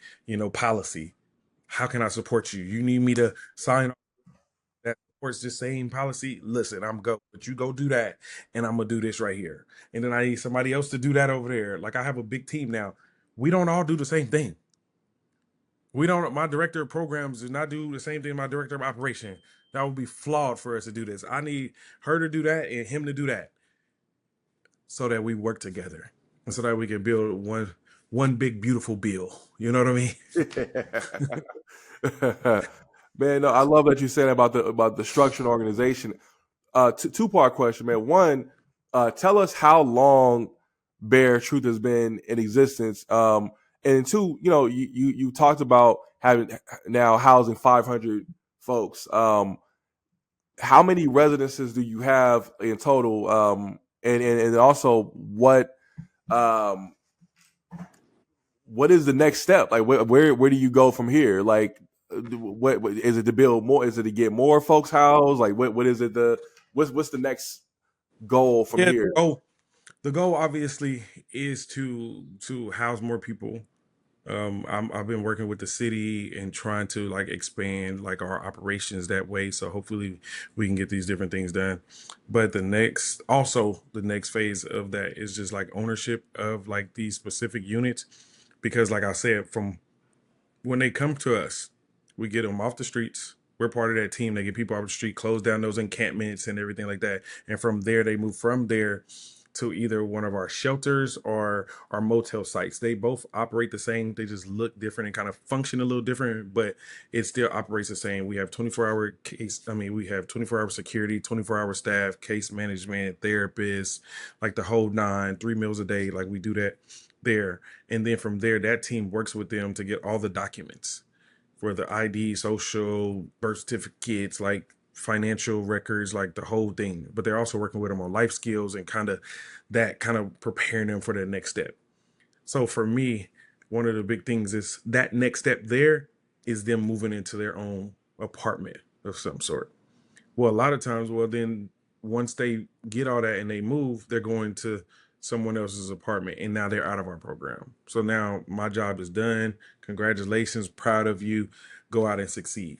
policy. How can I support you? You need me to sign that supports the same policy. Listen, I'm go, but you go do that, and I'm gonna do this right here, and then I need somebody else to do that over there. Like I have a big team now. We don't all do the same thing. We don't. My director of programs does not do the same thing. My director of operation. That would be flawed for us to do this. I need her to do that and him to do that, so that we work together, and so that we can build one big beautiful bill. You know what I mean? Man, no, I love that you said about the structure and organization. Two-part question, man. One, tell us how long B.A.R.E Truth has been in existence. And two, you talked about having now housing 500 folks. How many residences do you have in total? And also um, what is the next step? Like where do you go from here? Like what is it to build more? Is it to get more folks housed? Like what is it what's the next goal from Yeah. here? The goal obviously is to house more people. I've been working with the city and trying to like expand like our operations that way. So hopefully we can get these different things done. But the next phase of that is just like ownership of like these specific units, because like I said, from when they come to us, we get them off the streets. We're part of that team. They get people off the street, close down those encampments and everything like that. And from there, they move from there to either one of our shelters or our motel sites. They both operate the same. They just look different and kind of function a little different, but it still operates the same. We have 24-hour case. I mean, we have 24-hour security, 24-hour staff, case management, therapists, like the whole nine, 3 meals a day. Like we do that there. And then from there, that team works with them to get all the documents for the ID, social, birth certificates, like financial records, like the whole thing. But they're also working with them on life skills and kind of preparing them for the next step. So for me, one of the big things is that next step there is them moving into their own apartment of some sort. Well, a lot of times, well, then once they get all that and they move, they're going to someone else's apartment, and now they're out of our program. So now my job is done. Congratulations, proud of you. Go out and succeed.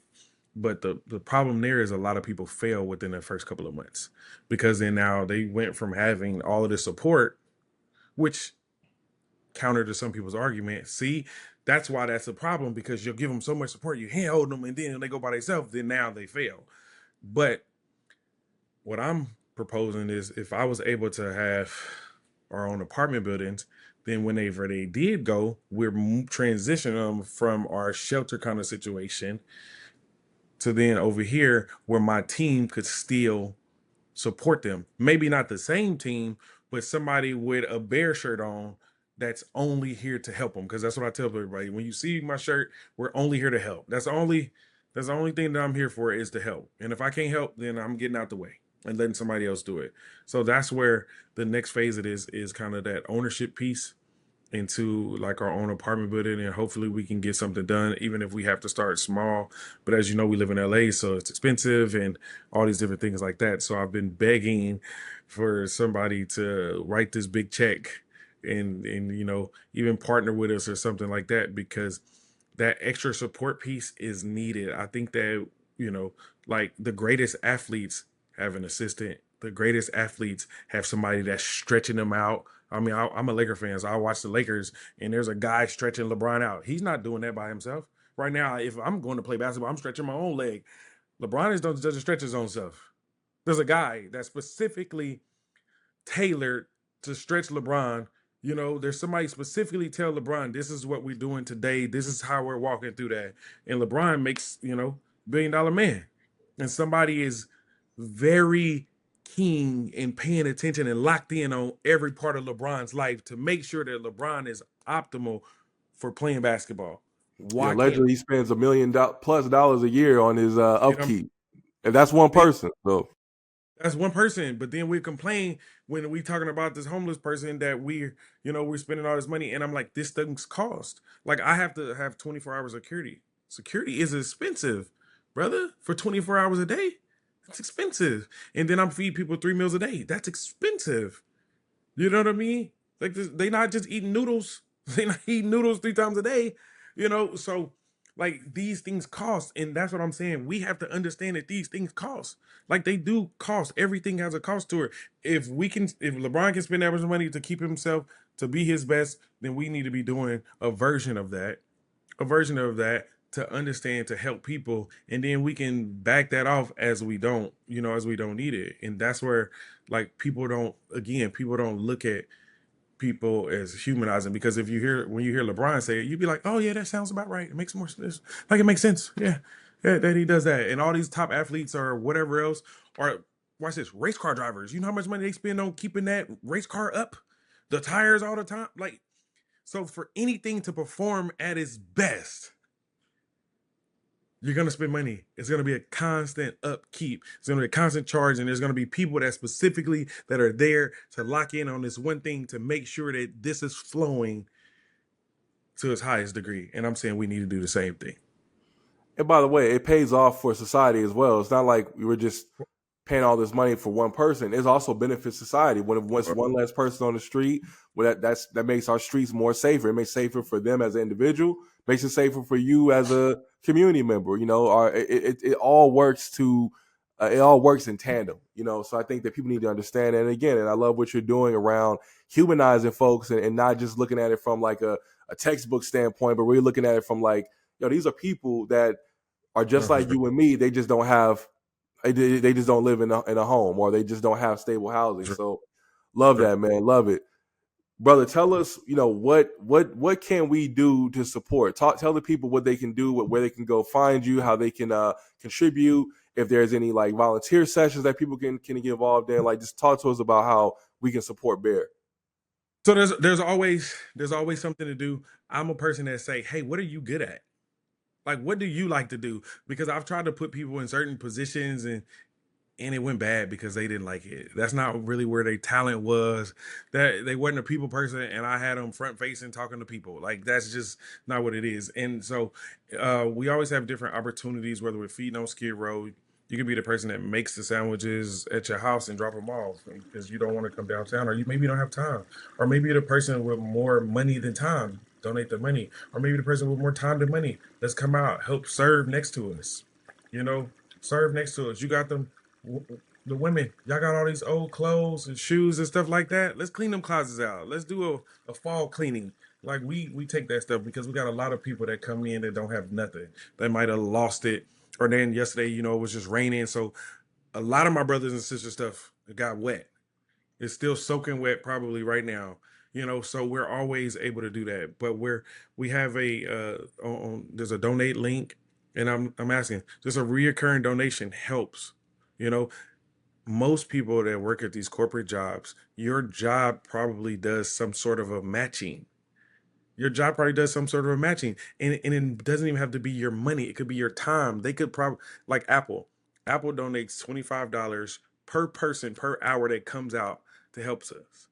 But the problem there is a lot of people fail within the first couple of months, because then now they went from having all of this support, which counter to some people's argument. See, that's why that's a problem, because you'll give them so much support, you handhold them, and then when they go by themselves, then now they fail. But what I'm proposing is, if I was able to have our own apartment buildings, then whenever they did go, we're transitioning them from our shelter kind of situation to then over here where my team could still support them. Maybe not the same team, but somebody with a bear shirt on that's only here to help them. Because that's what I tell everybody. When you see my shirt, we're only here to help. That's the only thing that I'm here for, is to help. And if I can't help, then I'm getting out the way and letting somebody else do it. So that's where the next phase of this is kind of that ownership piece into like our own apartment building, and hopefully we can get something done, even if we have to start small. But as you know, we live in LA, so it's expensive and all these different things like that. So I've been begging for somebody to write this big check, and even partner with us or something like that, because that extra support piece is needed. I think that, you know, like the greatest athletes have an assistant. The greatest athletes have somebody that's stretching them out. I mean, I'm a Laker fan, so I watch the Lakers, and there's a guy stretching LeBron out. He's not doing that by himself. Right now, if I'm going to play basketball, I'm stretching my own leg. LeBron doesn't stretch his own self. There's a guy that's specifically tailored to stretch LeBron. You know, there's somebody specifically tell LeBron, this is what we're doing today. This is how we're walking through that. And LeBron makes, $1 billion man. And somebody is very keen and paying attention and locked in on every part of LeBron's life to make sure that LeBron is optimal for playing basketball. Yeah, Why can't allegedly he spends $1 million+ a year on his you know upkeep, and that's one person. So That's one person, but then we complain when we talking about this homeless person that we're spending all this money, and I'm like, this thing's cost. Like I have to have 24 hours of security. Security is expensive, brother. For 24 hours a day, that's expensive. And then I'm feeding people 3 meals a day. That's expensive. You know what I mean? Like they not just eating noodles. They not eating noodles 3 times a day. So like these things cost, and that's what I'm saying. We have to understand that these things cost. Like they do cost. Everything has a cost to it. If LeBron can spend that much money to keep himself to be his best, then we need to be doing a version of that to understand to help people, and then we can back that off as we don't need it, and that's where like people don't look at people as humanizing, because when you hear LeBron say it, you'd be like, oh yeah, that sounds about right. It makes more sense. Like it makes sense. Yeah, yeah, that he does that, and all these top athletes or whatever else, or watch this, race car drivers. You know how much money they spend on keeping that race car up, the tires all the time, like. So for anything to perform at its best, you're gonna spend money. It's gonna be a constant upkeep. It's gonna be a constant charge, and there's gonna be people that are there to lock in on this one thing to make sure that this is flowing to its highest degree. And I'm saying we need to do the same thing. and by the way, it pays off for society as well. It's not like we were just paying all this money for one person. It also benefits society. When once one less person on the street, well, that makes our streets more safer. It makes it safer for them as an individual. Makes it safer for you as a community member. It all works it all works in tandem. So I think that people need to understand. And again, and I love what you're doing around humanizing folks and not just looking at it from like a textbook standpoint, but really looking at it from like, these are people that are just like 100%. you and me. They just don't have they just don't live in a home, or they just don't have stable housing. So love that, man. Love it. Brother, tell us, what can we do to support? Tell the people what they can do, where they can go find you, how they can contribute, if there's any like volunteer sessions that people can get involved in. Like just talk to us about how we can support B.A.R.E. So there's always something to do. I'm a person that say, hey, what are you good at? Like, what do you like to do? Because I've tried to put people in certain positions, and it went bad because they didn't like it. That's not really where their talent was. That they wasn't a people person, and I had them front facing talking to people. Like that's just not what it is. And so we always have different opportunities, whether we're feeding on Skid Row. You could be the person that makes the sandwiches at your house and drop them off because you don't want to come downtown, or maybe you don't have time, or maybe you're the person with more money than time. Donate the money, or maybe the person with more time than money. Let's come out, help serve next to us. You know, serve next to us. You got them the women, y'all got all these old clothes and shoes and stuff like that. Let's clean them closets out. Let's do a fall cleaning. Like we take that stuff because we got a lot of people that come in that don't have nothing. They might have lost it. Or then yesterday, it was just raining. So a lot of my brothers and sisters stuff got wet. It's still soaking wet probably right now. So we're always able to do that. But we have there's a donate link, and I'm asking, just a reoccurring donation helps. You know, most people that work at these corporate jobs, your job probably does some sort of a matching. Your job probably does some sort of a matching. And it doesn't even have to be your money. It could be your time. They could probably, like Apple. Apple donates $25 per person per hour that comes out to help us.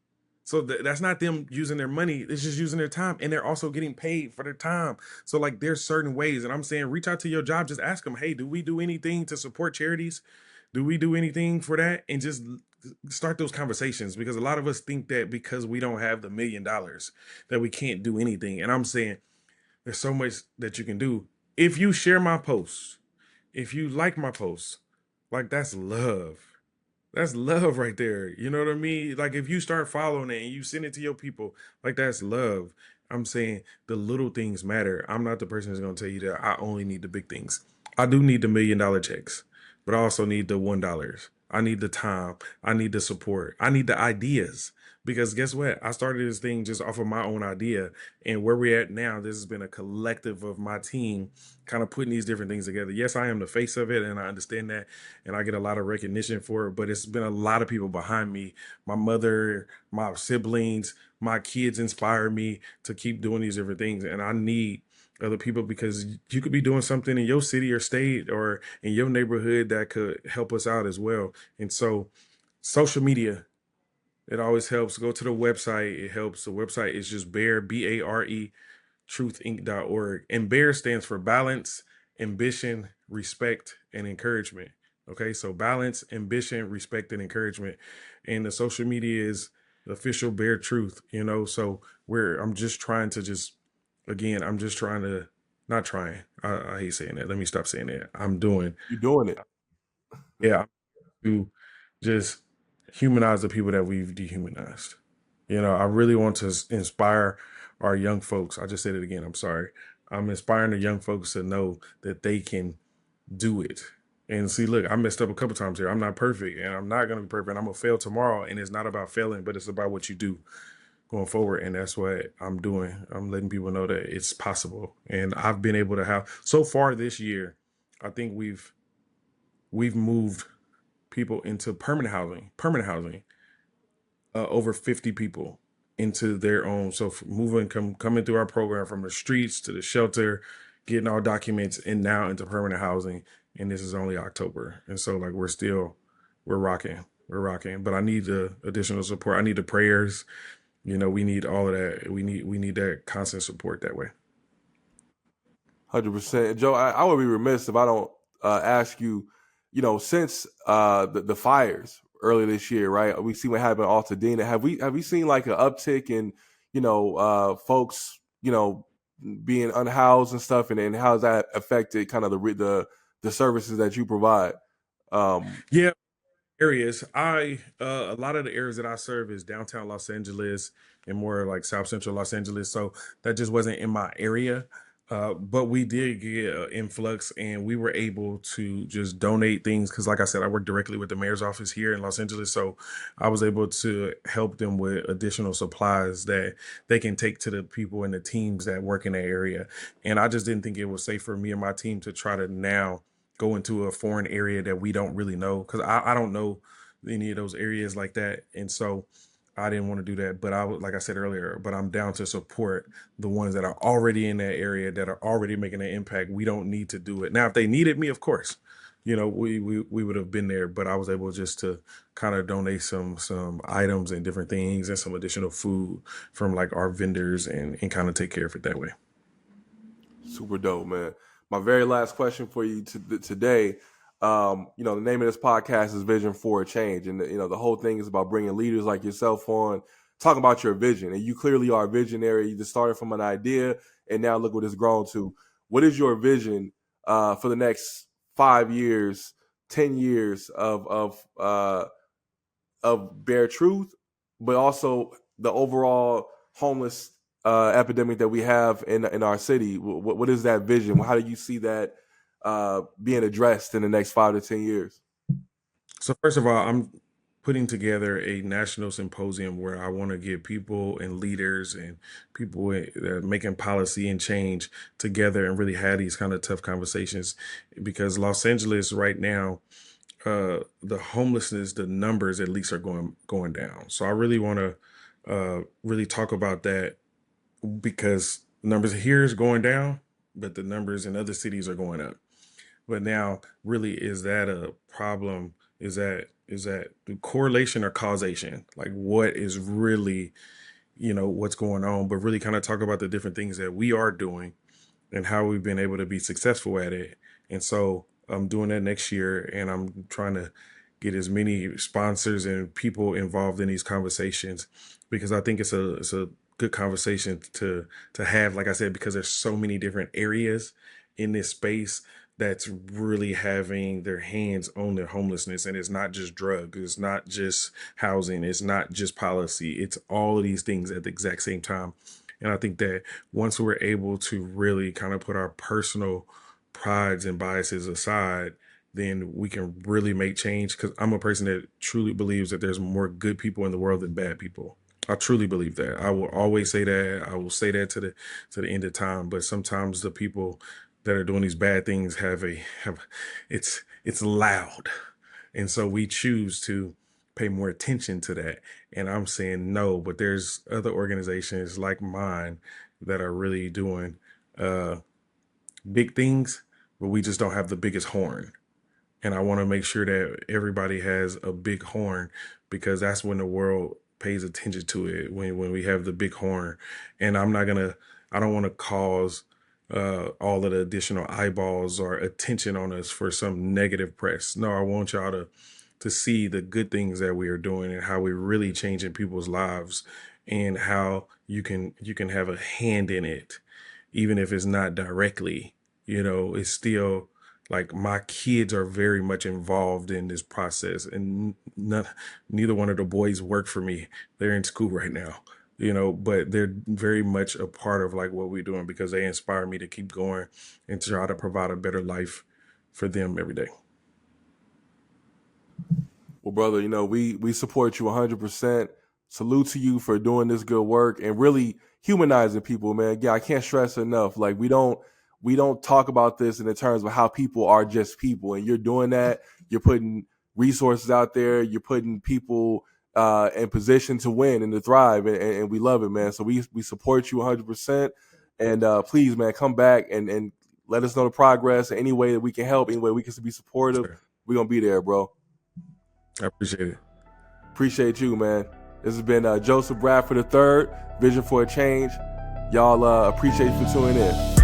So that's not them using their money. It's just using their time. And they're also getting paid for their time. So like there's certain ways. And I'm saying reach out to your job. Just ask them, hey, do we do anything to support charities? Do we do anything for that? And just start those conversations, because a lot of us think that because we don't have the $1 million that we can't do anything. And I'm saying there's so much that you can do. If you share my posts, if you like my posts, like that's love. That's love right there. You know what I mean? Like if you start following it and you send it to your people, like that's love. I'm saying the little things matter. I'm not the person that's going to tell you that I only need the big things. I do need the $1 million checks, but I also need the $1. I need the time. I need the support. I need the ideas. Because guess what? I started this thing just off of my own idea. And where we're at now, this has been a collective of my team kind of putting these different things together. Yes, I am the face of it, and I understand that. And I get a lot of recognition for it. But it's been a lot of people behind me. My mother, my siblings, my kids inspire me to keep doing these different things. And I need other people because you could be doing something in your city or state or in your neighborhood that could help us out as well. And so social media, it always helps. Go to the website. It helps. The website is just Bear, B-A-R-E, truthinc.org. And BEAR stands for balance, ambition, respect, and encouragement. Okay, so balance, ambition, respect, and encouragement. And the social media is the official BEAR Truth, you know. So I'm just trying to again, I'm just trying to, not trying. I hate saying that. Let me stop saying that. I'm doing, You're doing it. yeah, to just humanize the people that we've dehumanized. You know, I really want to inspire our young folks. I just said it again. I'm sorry. I'm inspiring the young folks to know that they can do it. And see, look, I messed up a couple times here. I'm not perfect and I'm not going to be perfect. I'm going to fail tomorrow. And it's not about failing, but it's about what you do going forward. And that's what I'm doing. I'm letting people know that it's possible. And I've been able to have, so far this year, I think we've moved people into permanent housing, over 50 people into their own. So coming through our program from the streets to the shelter, getting our documents and now into permanent housing. And this is only October. And so like we're rocking. We're rocking. But I need the additional support. I need the prayers. You know, we need all of that. We need that constant support that way. 100%. Joe, I would be remiss if I don't ask you, since the fires earlier this year, right? We see what happened in Altadena. Have we seen like an uptick in, folks, being unhoused and stuff, and how has that affected kind of the services that you provide? Um, Yeah, areas. A lot of the areas that I serve is downtown Los Angeles and more like South Central Los Angeles. So that just wasn't in my area. But we did get an influx and we were able to just donate things because, like I said, I work directly with the mayor's office here in Los Angeles. So I was able to help them with additional supplies that they can take to the people and the teams that work in that area. And I just didn't think it was safe for me and my team to try to now go into a foreign area that we don't really know because I don't know any of those areas like that. And so I didn't want to do that. But I was, like I said earlier, but I'm down to support the ones that are already in that area that are already making an impact. We don't need to do it. Now, if they needed me, of course, you know, we would have been there, but I was able just to kind of donate some items and different things and some additional food from like our vendors and kind of take care of it that way. Super dope, man. My very last question for you today. The name of this podcast is Vision for a Change, and the whole thing is about bringing leaders like yourself on, talking about your vision. And you clearly are a visionary. You just started from an idea, and now look what it's grown to. What is your vision for the next 5 years, 10 years of Bare Truth, but also the overall homeless epidemic that we have in our city? What is that vision? How do you see that being addressed in the next 5 to 10 years? So first of all, I'm putting together a national symposium where I want to get people and leaders and people that are making policy and change together and really have these kind of tough conversations because Los Angeles right now, the homelessness, the numbers at least are going down. So I really want to really talk about that because numbers here is going down, but the numbers in other cities are going up. But now, really, is that a problem? Is that the correlation or causation? Like, what is really, what's going on? But really, kind of talk about the different things that we are doing and how we've been able to be successful at it. And so I'm doing that next year, and I'm trying to get as many sponsors and people involved in these conversations because I think it's a good conversation to have. Like I said, because there's so many different areas in this space that's really having their hands on their homelessness, and it's not just drugs, it's not just housing, it's not just policy, it's all of these things at the exact same time. And I think that once we're able to really kind of put our personal prides and biases aside, then we can really make change. Because I'm a person that truly believes that there's more good people in the world than bad people. I truly believe that. I will always say that. I will say that to the end of time. But sometimes the people that are doing these bad things have it's loud, and so we choose to pay more attention to that. And I'm saying no, but there's other organizations like mine that are really doing uh, big things, but we just don't have the biggest horn. And I want to make sure that everybody has a big horn, because that's when the world pays attention to it, when we have the big horn. And I don't want to cause all of the additional eyeballs or attention on us for some negative press. No, I want y'all to see the good things that we are doing and how we're really changing people's lives, and how you can have a hand in it, even if it's not directly. It's still like my kids are very much involved in this process, and neither one of the boys work for me. They're in school right now, but they're very much a part of like what we're doing, because they inspire me to keep going and try to provide a better life for them every day. Well, brother, we support you 100%. Salute to you for doing this good work and really humanizing people, man. Yeah, I can't stress enough. Like we don't talk about this in the terms of how people are just people, and you're doing that. You're putting resources out there. You're putting people in position to win and to thrive, and we love it, man. So we support you 100%. And please, man, come back and let us know the progress. Any way that we can help, any way we can be supportive, Sure. we're gonna be there, bro. I appreciate it. Appreciate you, man. This has been Joseph Bradford III, Vision for a Change. Y'all appreciate you for tuning in.